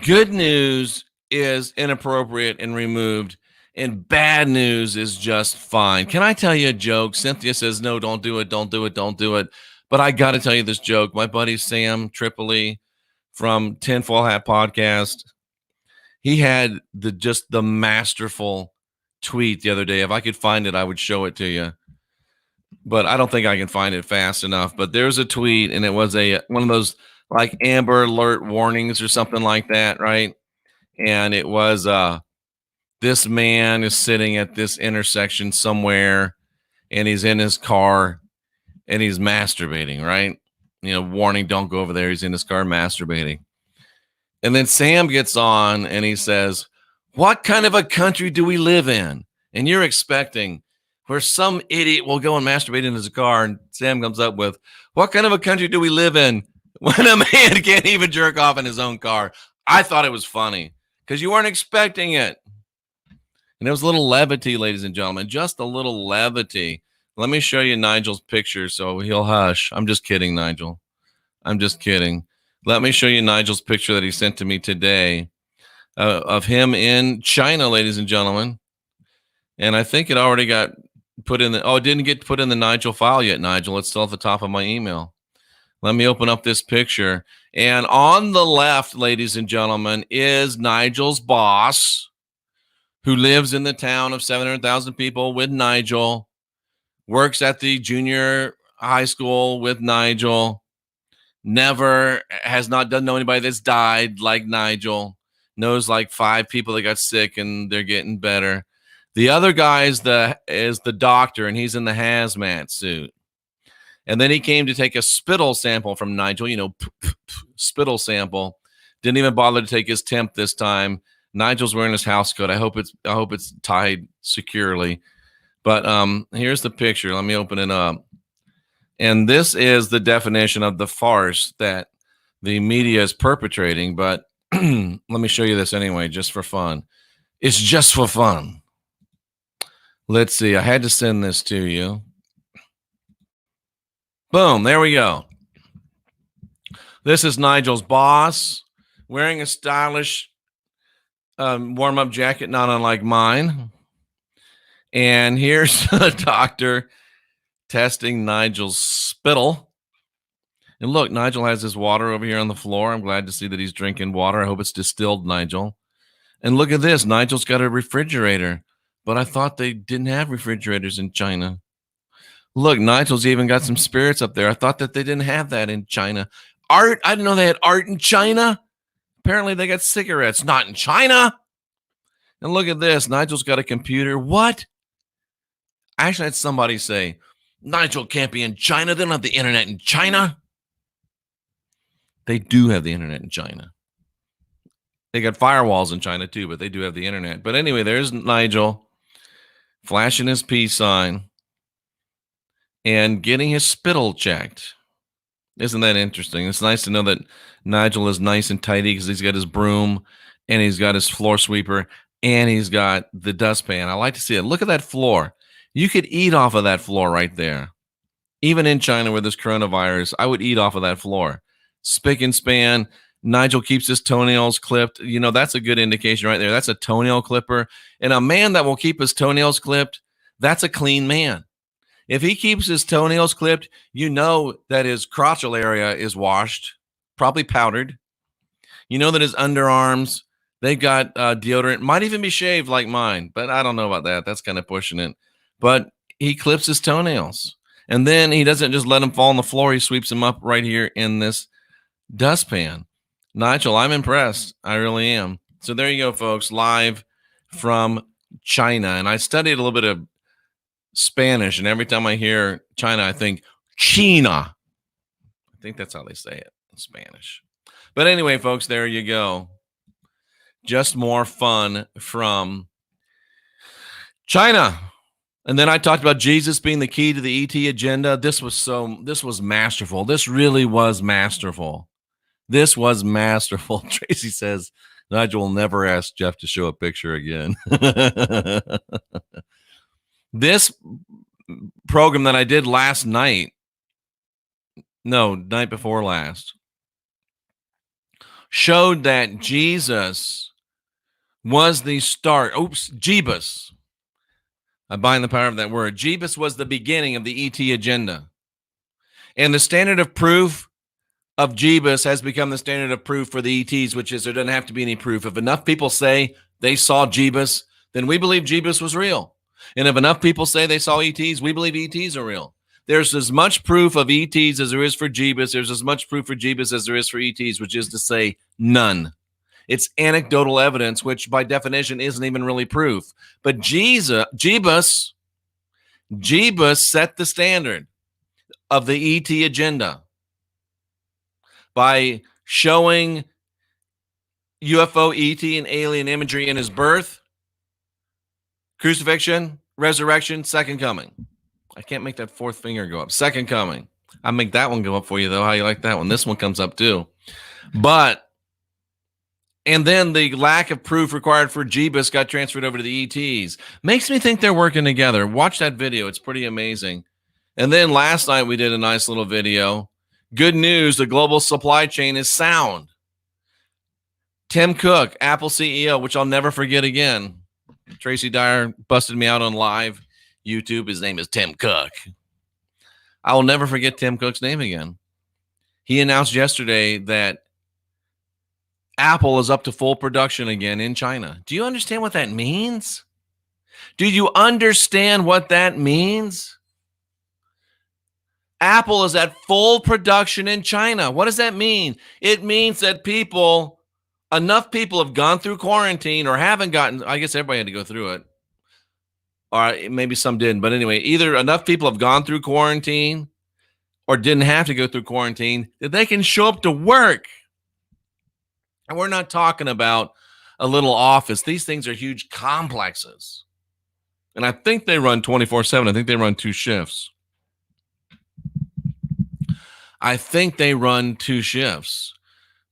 good news is inappropriate and removed, and bad news is just fine? Can I tell you a joke? Cynthia says, no, don't do it, don't do it, don't do it. But I got to tell you this joke. My buddy Sam Tripoli from Tinfoil Hat Podcast, he had the masterful tweet the other day. If I could find it, I would show it to you. But I don't think I can find it fast enough. But there's a tweet, and it was one of those like Amber Alert warnings or something like that, right? And it was this man is sitting at this intersection somewhere, and he's in his car, and he's masturbating, right? Warning, don't go over there. He's in his car masturbating. And then Sam gets on, and he says, what kind of a country do we live in? And you're expecting where some idiot will go and masturbate in his car, and Sam comes up with, what kind of a country do we live in when a man can't even jerk off in his own car? I thought it was funny because you weren't expecting it. And it was a little levity, ladies and gentlemen, just a little levity. Let me show you Nigel's picture so he'll hush. I'm just kidding, Nigel. I'm just kidding. Let me show you Nigel's picture that he sent to me today of him in China, ladies and gentlemen. And I think it already got put in it didn't get put in the Nigel file yet, Nigel. It's still at the top of my email. Let me open up this picture. And on the left, ladies and gentlemen, is Nigel's boss, who lives in the town of 700,000 people with Nigel, works at the junior high school with Nigel, doesn't know anybody that's died like Nigel, knows like 5 people that got sick and they're getting better. The other guy is the doctor, and he's in the hazmat suit. And then he came to take a spittle sample from Nigel, spittle sample. Didn't even bother to take his temp this time. Nigel's wearing his house coat. I hope it's tied securely. But here's the picture. Let me open it up. And this is the definition of the farce that the media is perpetrating. But let me show you this anyway, just for fun. It's just for fun. Let's see. I had to send this to you. Boom. There we go. This is Nigel's boss wearing a stylish warm-up jacket, not unlike mine. And here's the doctor testing Nigel's spittle. And look, Nigel has his water over here on the floor. I'm glad to see that he's drinking water. I hope it's distilled, Nigel. And look at this. Nigel's got a refrigerator. But I thought they didn't have refrigerators in China. Look, Nigel's even got some spirits up there. I thought that they didn't have that in China. Art? I didn't know they had art in China. Apparently they got cigarettes. Not in China. And look at this. Nigel's got a computer. What? Actually, I had somebody say, Nigel can't be in China. They don't have the internet in China. They do have the internet in China. They got firewalls in China too, but they do have the internet. But anyway, there's Nigel flashing his peace sign and getting his spittle checked. Isn't that interesting? It's nice to know that Nigel is nice and tidy because he's got his broom and he's got his floor sweeper and he's got the dustpan. I like to see it. Look at that floor. You could eat off of that floor right there. Even in China with this coronavirus, I would eat off of that floor. Spick and span. Nigel keeps his toenails clipped. That's a good indication right there. That's a toenail clipper. And a man that will keep his toenails clipped, that's a clean man. If he keeps his toenails clipped, you know that his crotchal area is washed, probably powdered. You know that his underarms, they've got deodorant, might even be shaved like mine, but I don't know about that. That's kind of pushing it. But he clips his toenails. And then he doesn't just let them fall on the floor. He sweeps them up right here in this dustpan. Nigel, I'm impressed. I really am. So there you go, folks, live from China. And I studied a little bit of Spanish, and every time I hear China, I think China. I think that's how they say it in Spanish. But anyway, folks, there you go. Just more fun from China. And then I talked about Jesus being the key to the ET agenda. This was masterful. This really was masterful. This was masterful. Tracy says, Nigel will never ask Jeff to show a picture again. This program that I did night before last, showed that Jesus was the start. Jebus. I bind the power of that word. Jebus was the beginning of the ET agenda. And the standard of proof of Jebus has become the standard of proof for the ETs, which is there doesn't have to be any proof. If enough people say they saw Jebus, then we believe Jebus was real. And if enough people say they saw ETs, we believe ETs are real. There's as much proof of ETs as there is for Jebus. There's as much proof for Jebus as there is for ETs, which is to say none. It's anecdotal evidence, which by definition isn't even really proof. But Jebus set the standard of the ET agenda by showing UFO, ET, and alien imagery in his birth, Crucifixion, resurrection, second coming. I can't make that fourth finger go up. Second coming. I'll make that one go up for you, though. How you like that one? This one comes up, too. And then the lack of proof required for Jeebus got transferred over to the ETs. Makes me think they're working together. Watch that video. It's pretty amazing. And then last night we did a nice little video. Good news, the global supply chain is sound. Tim Cook, Apple CEO, which I'll never forget again. Tracy Dyer busted me out on live YouTube. His name is Tim Cook. I will never forget Tim Cook's name again. He announced yesterday that Apple is up to full production again in China. Do you understand what that means? Do you understand what that means? Apple is at full production in China. What does that mean? It means that enough people have gone through quarantine or haven't gotten, I guess everybody had to go through it. Or maybe some didn't. But anyway, either enough people have gone through quarantine or didn't have to go through quarantine that they can show up to work. And we're not talking about a little office. These things are huge complexes. And I think they run 24/7. I think they run 2 shifts.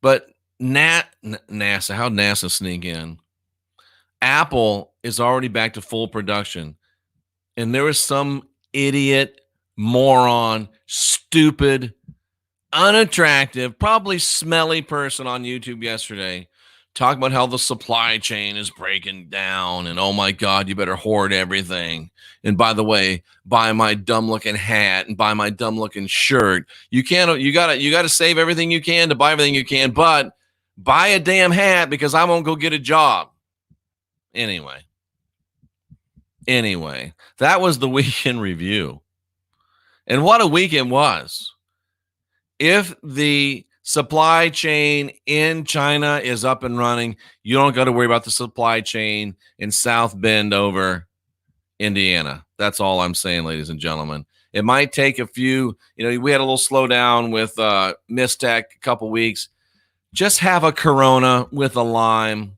But NASA, how'd NASA sneak in? Apple is already back to full production. And there was some idiot, moron, stupid, unattractive, probably smelly person on YouTube yesterday talking about how the supply chain is breaking down and, oh my God, you better hoard everything. And by the way, buy my dumb looking hat and buy my dumb looking shirt. You gotta save everything you can to buy everything you can, but buy a damn hat because I won't go get a job. Anyway, that was the weekend review. And what a week it was. If the supply chain in China is up and running, you don't got to worry about the supply chain in South Bend over Indiana. That's all I'm saying, ladies and gentlemen. It might take a few, we had a little slowdown with Mistech a couple weeks. Just have a Corona with a lime.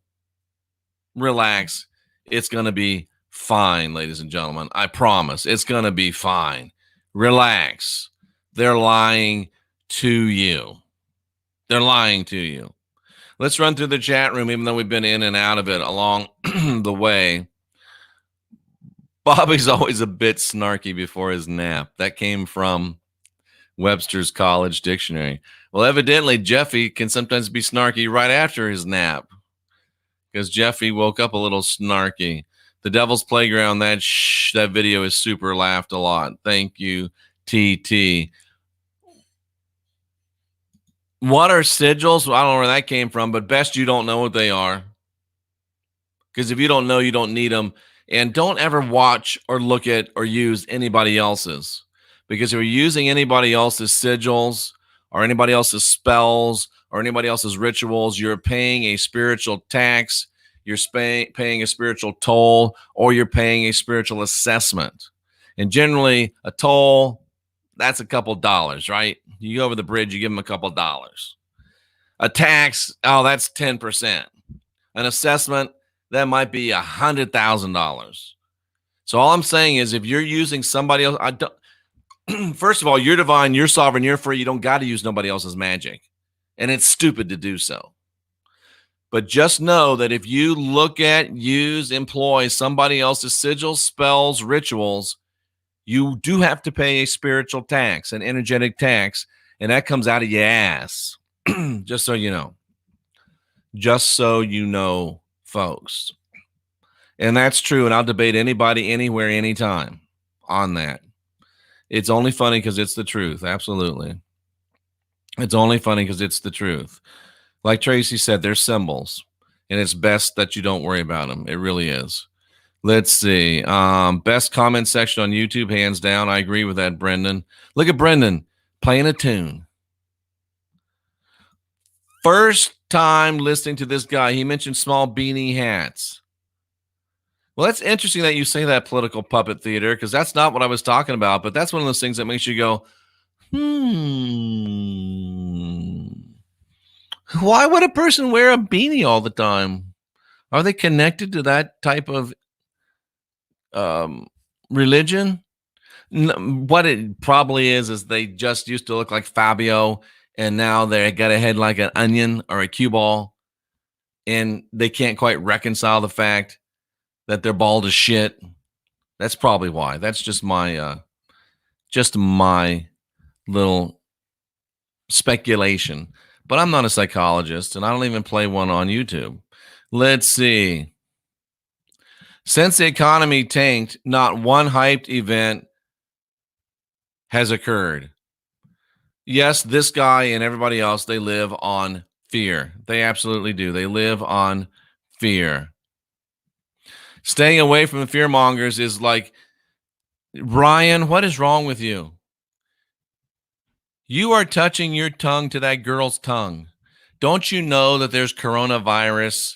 Relax. It's going to be fine, ladies and gentlemen. I promise. It's going to be fine. Relax. They're lying to you. Let's run through the chat room, even though we've been in and out of it along the way. Bobby's always a bit snarky before his nap. That came from Webster's College Dictionary. Well, evidently, Jeffy can sometimes be snarky right after his nap because Jeffy woke up a little snarky. The Devil's Playground, that video is super laughed a lot. Thank you, TT. What are sigils? I don't know where that came from, but best you don't know what they are. Because if you don't know, you don't need them. And don't ever watch or look at or use anybody else's. Because if you're using anybody else's sigils or anybody else's spells or anybody else's rituals, you're paying a spiritual tax, you're paying a spiritual toll, or you're paying a spiritual assessment. And generally, a toll, that's a couple dollars, right? You go over the bridge, you give them a couple dollars. A tax, that's 10%. An assessment, that might be $100,000. So all I'm saying is if you're using somebody else, first of all, you're divine, you're sovereign, you're free. You don't got to use nobody else's magic. And it's stupid to do so. But just know that if you look at, use, employ somebody else's sigils, spells, rituals, you do have to pay a spiritual tax, an energetic tax, and that comes out of your ass. Just so you know. Just so you know, folks. And that's true, and I'll debate anybody, anywhere, anytime on that. It's only funny because it's the truth. Absolutely. It's only funny because it's the truth. Like Tracy said, they're symbols, and it's best that you don't worry about them. It really is. Let's see. Best comment section on YouTube, hands down. I agree with that, Brendan. Look at Brendan playing a tune. First time listening to this guy, he mentioned small beanie hats. Well, that's interesting that you say that, political puppet theater, because that's not what I was talking about, but that's one of those things that makes you go, Why would a person wear a beanie all the time? Are they connected to that type of religion. What it probably is they just used to look like Fabio, and now they got a head like an onion or a cue ball, and they can't quite reconcile the fact that they're bald as shit. That's probably why. That's just my little speculation. But I'm not a psychologist, and I don't even play one on YouTube. Let's see. Since the economy tanked, not one hyped event has occurred. Yes, this guy and everybody else, they live on fear. They absolutely do. They live on fear. Staying away from the fear mongers is like, Ryan, what is wrong with you? You are touching your tongue to that girl's tongue. Don't you know that there's coronavirus?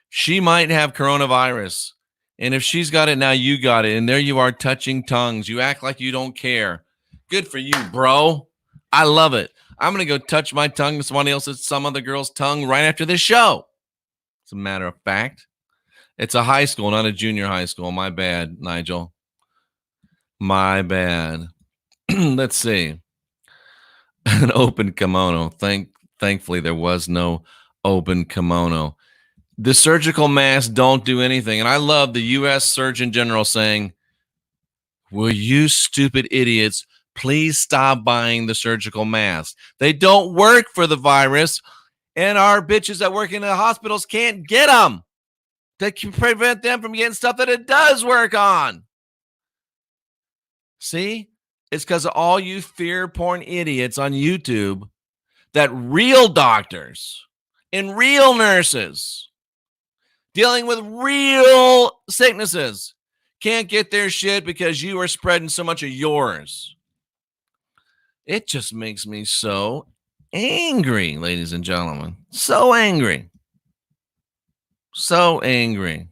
She might have coronavirus. And if she's got it now, you got it. And there you are touching tongues. You act like you don't care. Good for you, bro. I love it. I'm going to go touch my tongue to somebody else's, some other girl's tongue right after this show. As a matter of fact, it's a high school, not a junior high school. My bad, Nigel. My bad. Let's see. An open kimono. Thankfully, there was no open kimono. The surgical masks don't do anything. And I love the U.S. Surgeon General saying, will you stupid idiots please stop buying the surgical masks? They don't work for the virus, and our bitches that work in the hospitals can't get them to prevent them from getting stuff that it does work on. See? It's because of all you fear porn idiots on YouTube that real doctors and real nurses dealing with real sicknesses can't get their shit because you are spreading so much of yours. It just makes me so angry, ladies and gentlemen. So angry. So angry.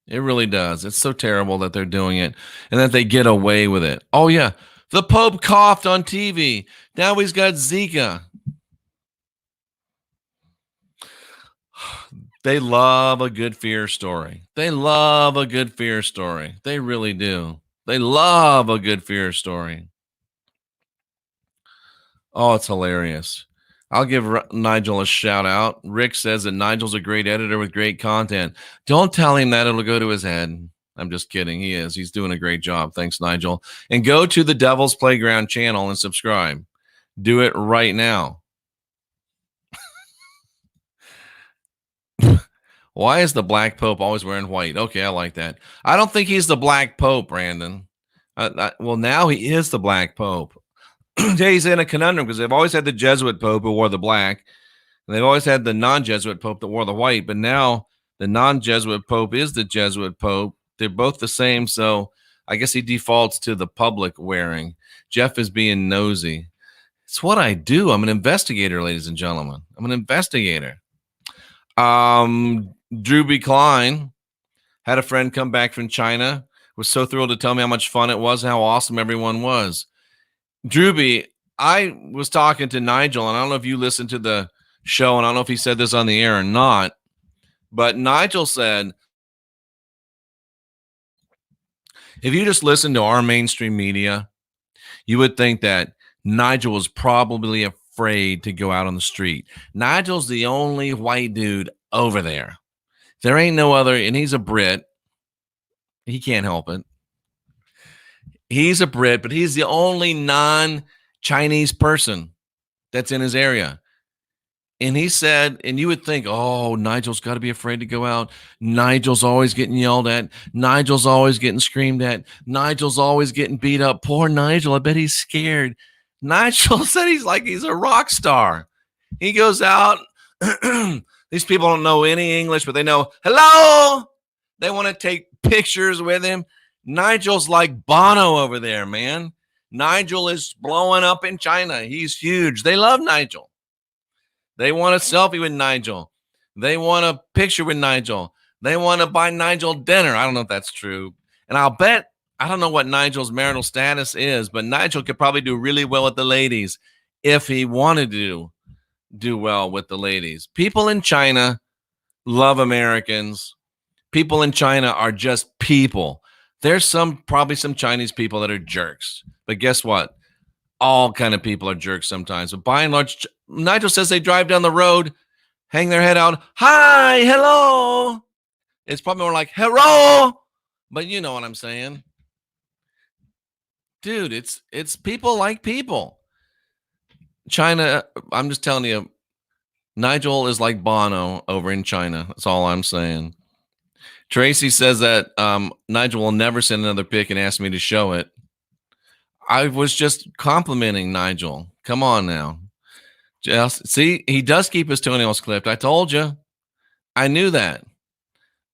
It really does. It's so terrible that they're doing it and that they get away with it. Oh, yeah. The Pope coughed on TV. Now he's got Zika. They love a good fear story. They love a good fear story. They really do. They love a good fear story. Oh, it's hilarious. I'll give Nigel a shout out. Rick says that Nigel's a great editor with great content. Don't tell him that. It'll go to his head. I'm just kidding. He is. He's doing a great job. Thanks, Nigel. And go to the Devil's Playground channel and subscribe. Do it right now. Why is the Black Pope always wearing white? Okay, I like that. I don't think he's the Black Pope, Brandon. Well, now he is the Black Pope. He's in a conundrum because they've always had the Jesuit Pope who wore the black, and they've always had the non-Jesuit Pope that wore the white, but now the non-Jesuit Pope is the Jesuit Pope. They're both the same, so I guess he defaults to the public wearing. Jeff is being nosy. It's what I do. I'm an investigator, ladies and gentlemen. I'm an investigator. Drew B. Klein had a friend come back from China, was so thrilled to tell me how much fun it was, how awesome everyone was. Drewby, I was talking to Nigel, and I don't know if you listened to the show, and I don't know if he said this on the air or not, but Nigel said, if you just listen to our mainstream media, you would think that Nigel was probably afraid to go out on the street. Nigel's the only white dude over there. There ain't no other, and he's a Brit. He can't help it. He's a Brit, but he's the only non-Chinese person that's in his area. And he said, and you would think, oh, Nigel's got to be afraid to go out. Nigel's always getting yelled at. Nigel's always getting screamed at. Nigel's always getting beat up. Poor Nigel. I bet he's scared. Nigel said he's a rock star. He goes out. These people don't know any English, but they know, hello. They want to take pictures with him. Nigel's like Bono over there, man. Nigel is blowing up in China. He's huge. They love Nigel. They want a selfie with Nigel. They want a picture with Nigel. They want to buy Nigel dinner. I don't know if that's true. And I'll bet, I don't know what Nigel's marital status is, but Nigel could probably do really well with the ladies if he wanted to do well with the ladies. People in China love Americans. People in China are just people. There's probably some Chinese people that are jerks, but guess what? All kind of people are jerks sometimes. But by and large, Nigel says they drive down the road, hang their head out. Hi, hello. It's probably more like hello, but you know what I'm saying, dude. It's people like people. China. I'm just telling you, Nigel is like Bono over in China. That's all I'm saying. Tracy says that Nigel will never send another pic and ask me to show it. I was just complimenting Nigel. Come on now. Just see, he does keep his toenails clipped. I told you. I knew that.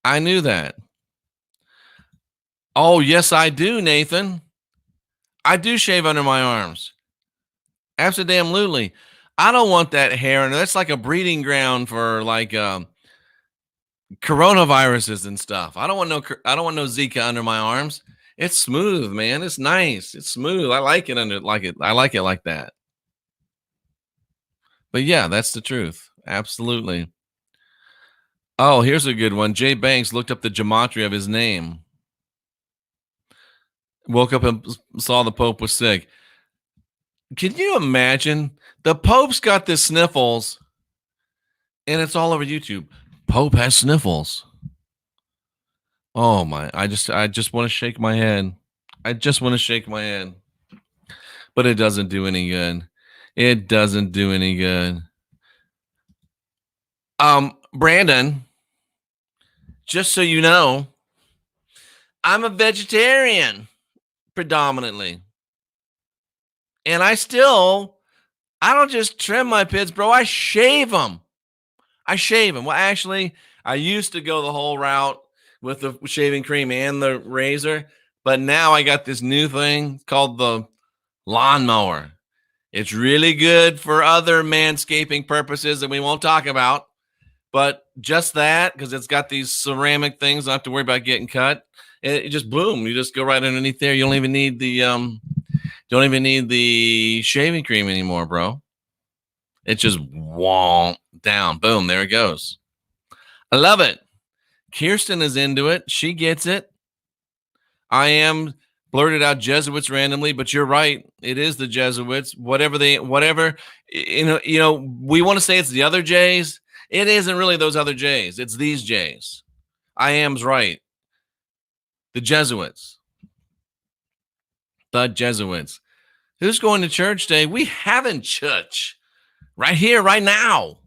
I knew that. Oh, yes, I do, Nathan. I do shave under my arms. Absolutely. I don't want that hair. And that's like a breeding ground for like coronaviruses and stuff. I don't want no Zika under my arms. It's smooth, man. It's nice. It's smooth. I like it I like it like that. But yeah, that's the truth. Absolutely. Oh, here's a good one. Jay Banks looked up the gematria of his name. Woke up and saw the Pope was sick. Can you imagine? The Pope's got the sniffles, and it's all over YouTube. Pope has sniffles. Oh my! I just want to shake my head. I just want to shake my head, but it doesn't do any good. It doesn't do any good. Brandon, just so you know, I'm a vegetarian predominantly. And I don't just trim my pits, bro. I shave them. Well, actually, I used to go the whole route with the shaving cream and the razor, but now I got this new thing called the lawnmower. It's really good for other manscaping purposes that we won't talk about, but just that, because it's got these ceramic things, I don't have to worry about getting cut. It just boom, you just go right underneath there. You don't even need the shaving cream anymore, bro. It just won't down. Boom, there it goes. I love it. Kirsten is into it. She gets it. I am blurted out Jesuits randomly, but you're right. It is the Jesuits. Whatever, we want to say it's the other J's. It isn't really those other J's. It's these J's. I am's right. The Jesuits. The Jesuits. Who's going to church today? We haven't church. Right here, right now.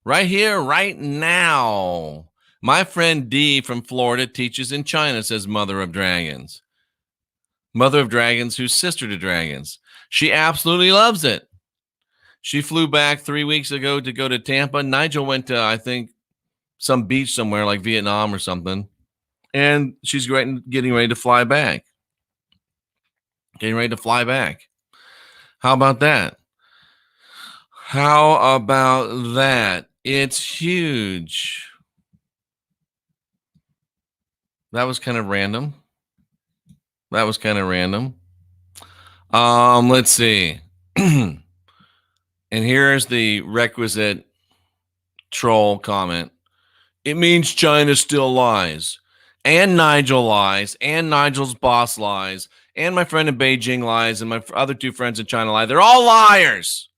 Right here, right now. My friend D from Florida teaches in China, says Mother of Dragons. Mother of Dragons, who's sister to dragons. She absolutely loves it. She flew back 3 weeks ago to go to Tampa. Nigel went to, I think, some beach somewhere like Vietnam or something. And she's getting ready to fly back. Getting ready to fly back. How about that? How about that? It's huge. That was kind of random. Let's see. And here's the requisite troll comment. It means China still lies. And Nigel lies. And Nigel's boss lies. And my friend in Beijing lies. And my other two friends in China lie. They're all liars.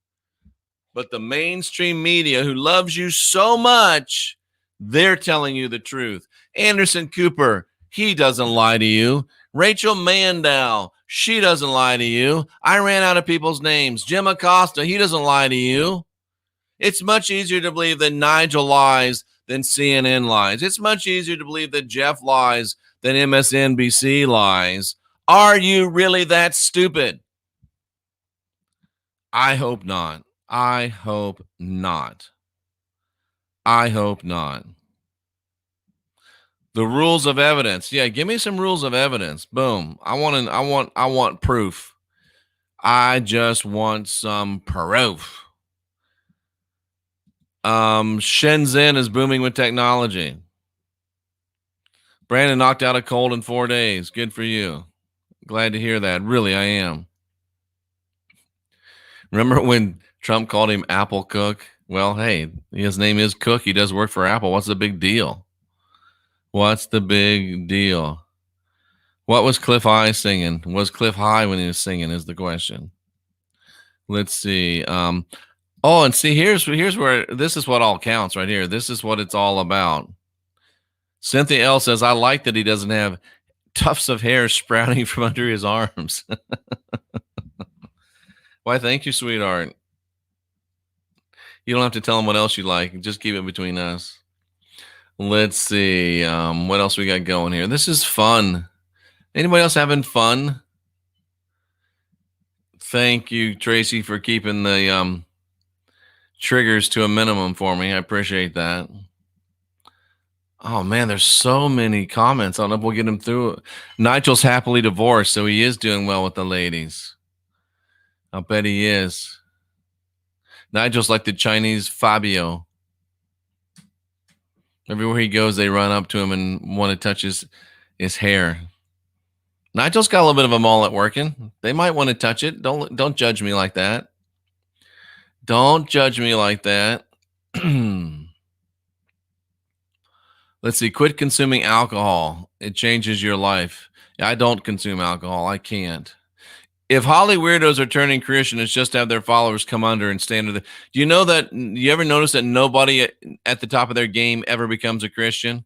But the mainstream media, who loves you so much, they're telling you the truth. Anderson Cooper, he doesn't lie to you. Rachel Mandow, she doesn't lie to you. I ran out of people's names. Jim Acosta, he doesn't lie to you. It's much easier to believe that Nigel lies than CNN lies. It's much easier to believe that Jeff lies than MSNBC lies. Are you really that stupid? I hope not. I hope not. The rules of evidence. Yeah, give me some rules of evidence. Boom. I want proof. I just want some proof. Shenzhen is booming with technology. Brandon knocked out a cold in 4 days. Good for you. Glad to hear that. Really, I am. Remember when Trump called him Apple Cook? Well, hey, his name is Cook. He does work for Apple. What's the big deal? What was Cliff High singing? Was Cliff High when he was singing is the question. Let's see. Oh, and see, here's where this is what all counts right here. This is what it's all about. Cynthia L says, I like that he doesn't have tufts of hair sprouting from under his arms. Why, thank you, sweetheart. You don't have to tell him what else you like. Just keep it between us. Let's see. What else we got going here? This is fun. Anybody else having fun? Thank you, Tracy, for keeping the triggers to a minimum for me. I appreciate that. Oh, man, there's so many comments. I don't know if we'll get them through. Nigel's happily divorced, so he is doing well with the ladies. I'll bet he is. Nigel's like the Chinese Fabio. Everywhere he goes, they run up to him and want to touch his hair. Nigel's got a little bit of a mullet working. They might want to touch it. Don't judge me like that. Don't judge me like that. Let's see. Quit consuming alcohol. It changes your life. I don't consume alcohol. I can't. If Holly weirdos are turning Christian, it's just to have their followers come under and stand under. Do you know that? You ever notice that nobody at the top of their game ever becomes a Christian?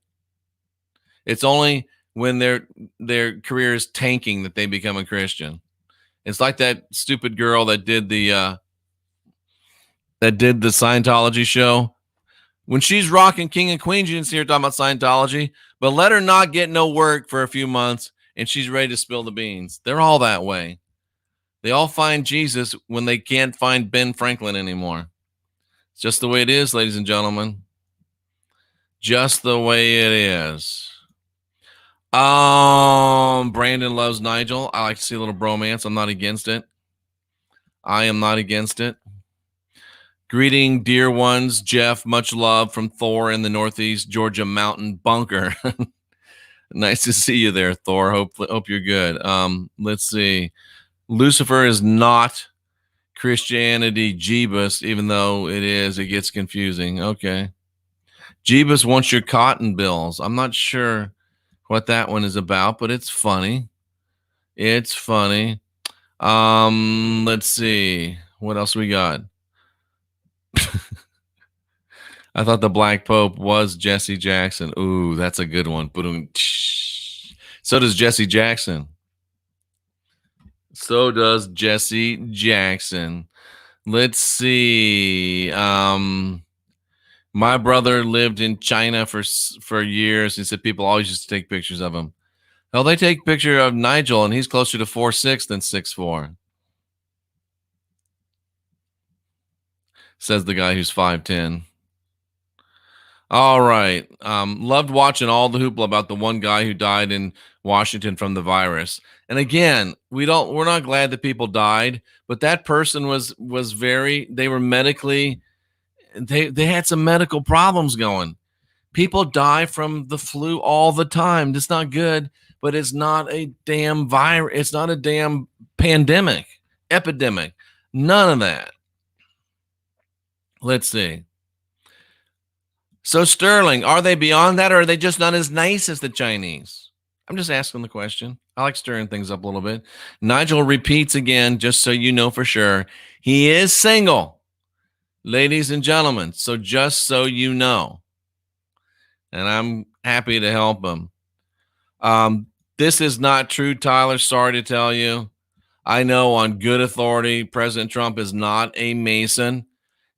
It's only when their career is tanking that they become a Christian. It's like that stupid girl that did the Scientology show. When she's rocking King and Queen, you didn't see her talking about Scientology, but let her not get no work for a few months and she's ready to spill the beans. They're all that way. They all find Jesus when they can't find Ben Franklin anymore. It's just the way it is, ladies and gentlemen. Just the way it is. Brandon loves Nigel. I like to see a little bromance. I'm not against it. I am not against it. Greeting, dear ones. Jeff, much love from Thor in the Northeast Georgia mountain bunker. Nice to see you there, Thor. Hope you're good. Let's see. Lucifer is not Christianity Jeebus, even though it gets confusing. Okay. Jeebus wants your cotton bills. I'm not sure what that one is about, but it's funny. It's funny. Let's see. What else we got? I thought the Black Pope was Jesse Jackson. Ooh, that's a good one. So does Jesse Jackson. So does Jesse Jackson. Let's see. My brother lived in China for years. He said people always used to take pictures of him. Well, they take picture of Nigel, and he's closer to 4'6" than 6'4". Says the guy who's 5'10". All right. Loved watching all the hoopla about the one guy who died in Washington from the virus. And again, we're not glad that people died, but that person they were medically, they had some medical problems going. People die from the flu all the time. It's not good, but it's not a damn virus. It's not a damn pandemic, epidemic. None of that. Let's see. So Sterling, are they beyond that, or are they just not as nice as the Chinese? I'm just asking the question. I like stirring things up a little bit. Nigel repeats again, just so you know for sure, he is single, ladies and gentlemen. So just so you know, and I'm happy to help him. This is not true, Tyler. Sorry to tell you. I know on good authority, President Trump is not a Mason,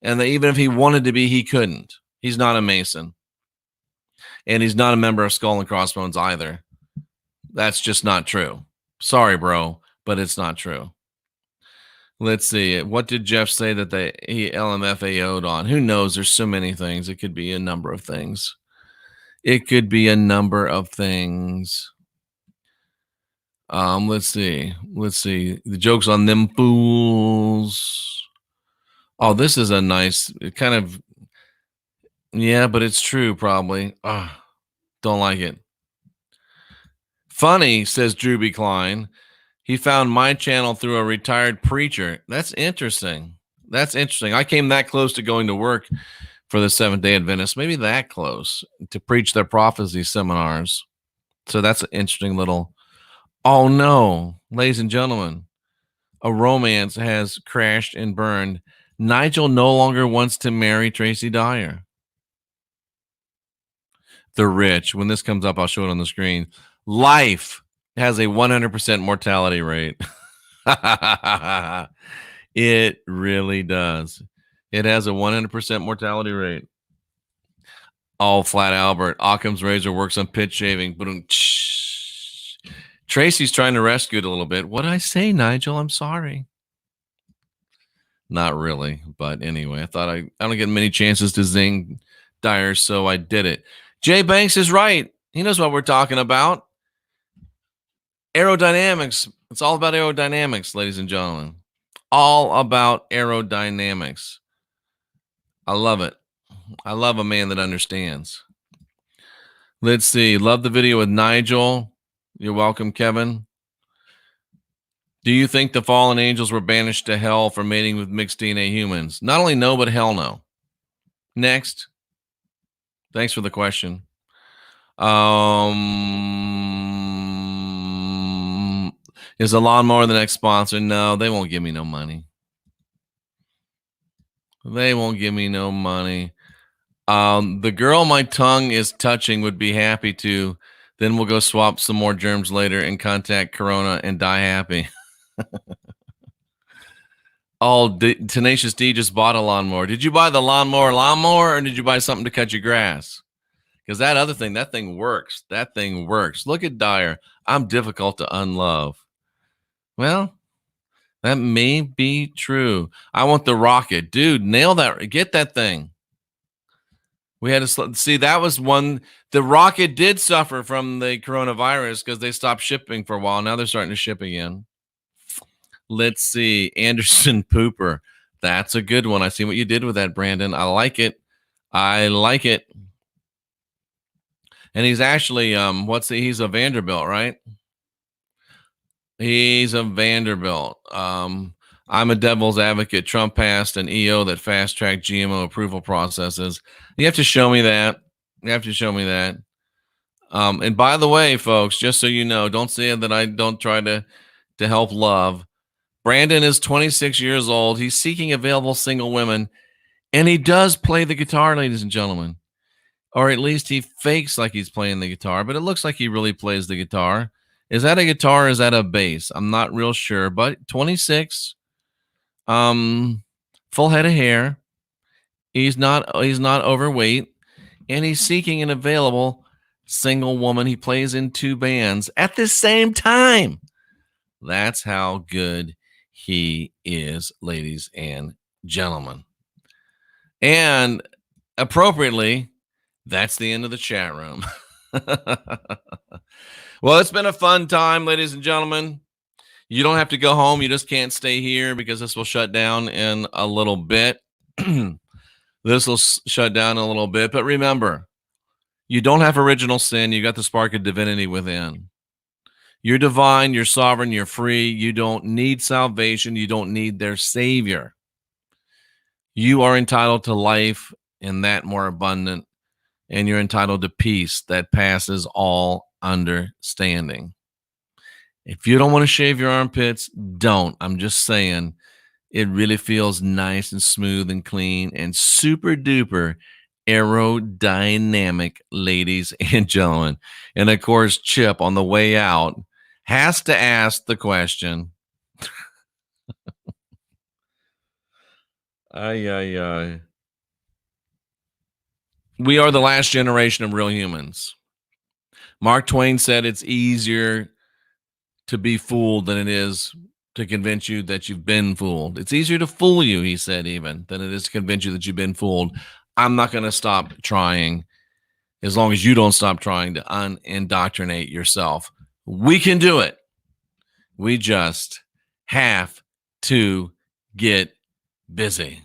and that even if he wanted to be, he couldn't. He's not a Mason. And he's not a member of Skull and Crossbones either. That's just not true. Sorry, bro, but it's not true. Let's see. What did Jeff say that he LMFAO'd on? Who knows? There's so many things. It could be a number of things. Let's see. The joke's on them fools. Oh, this is a nice kind of. Yeah, but it's true, probably. Don't like it. Funny, says Drew B. Klein. He found my channel through a retired preacher. That's interesting. I came that close to going to work for the Seventh-day Adventists, maybe that close, to preach their prophecy seminars. So that's an interesting little Oh no, ladies and gentlemen, a romance has crashed and burned. Nigel no longer wants to marry Tracy Dyer. The rich. When this comes up, I'll show it on the screen. Life has a 100% mortality rate. It really does. It has a 100% mortality rate. Oh, Flat Albert. Occam's razor works on pitch shaving. Tracy's trying to rescue it a little bit. What did I say, Nigel? I'm sorry. Not really, but anyway, I thought I don't get many chances to zing Dyer, so I did it. Jay Banks is right. He knows what we're talking about. Aerodynamics. It's all about aerodynamics, ladies and gentlemen. All about aerodynamics. I love it. I love a man that understands. Let's see. Love the video with Nigel. You're welcome, Kevin. Do you think the fallen angels were banished to hell for mating with mixed DNA humans? Not only no, but hell no. Next. Thanks for the question. Is the lawnmower the next sponsor? No, they won't give me no money. They won't give me no money. The girl my tongue is touching would be happy to. Then we'll go swap some more germs later and contact Corona and die happy. Tenacious D just bought a lawnmower. Did you buy the lawnmower, or did you buy something to cut your grass? Because that other thing, that thing works. That thing works. Look at Dyer. I'm difficult to unlove. Well, that may be true. I want the rocket. Dude, nail that. Get that thing. We had to see, that was one. The rocket did suffer from the coronavirus because they stopped shipping for a while. Now they're starting to ship again. Let's see. Anderson Pooper. That's a good one. I see what you did with that, Brandon. I like it. I like it. And he's actually, he's a Vanderbilt, right? He's a Vanderbilt. I'm a devil's advocate. Trump passed an EO that fast-tracked GMO approval processes. You have to show me that. You have to show me that. And by the way, folks, just so you know, don't say that I don't try to help love. Brandon is 26 years old. He's seeking available single women, and he does play the guitar, ladies and gentlemen. Or at least he fakes like he's playing the guitar, but it looks like he really plays the guitar. Is that a guitar or is that a bass? I'm not real sure, but 26, full head of hair. He's not overweight, and he's seeking an available single woman. He plays in 2 bands at the same time. That's how good he is, ladies and gentlemen. And appropriately, that's the end of the chat room. Well, it's been a fun time, ladies and gentlemen. You don't have to go home. You just can't stay here because this will shut down in a little bit. This will shut down a little bit. But remember, you don't have original sin. You got the spark of divinity within. You're divine. You're sovereign. You're free. You don't need salvation. You don't need their savior. You are entitled to life and that more abundant. And you're entitled to peace that passes all understanding. If you don't want to shave your armpits, don't. I'm just saying, it really feels nice and smooth and clean and super duper aerodynamic, ladies and gentlemen. And of course, Chip on the way out has to ask the question. We are the last generation of real humans. Mark Twain said it's easier to be fooled than it is to convince you that you've been fooled. It's easier to fool you, he said, even, than it is to convince you that you've been fooled. I'm not going to stop trying as long as you don't stop trying to unindoctrinate yourself. We can do it. We just have to get busy.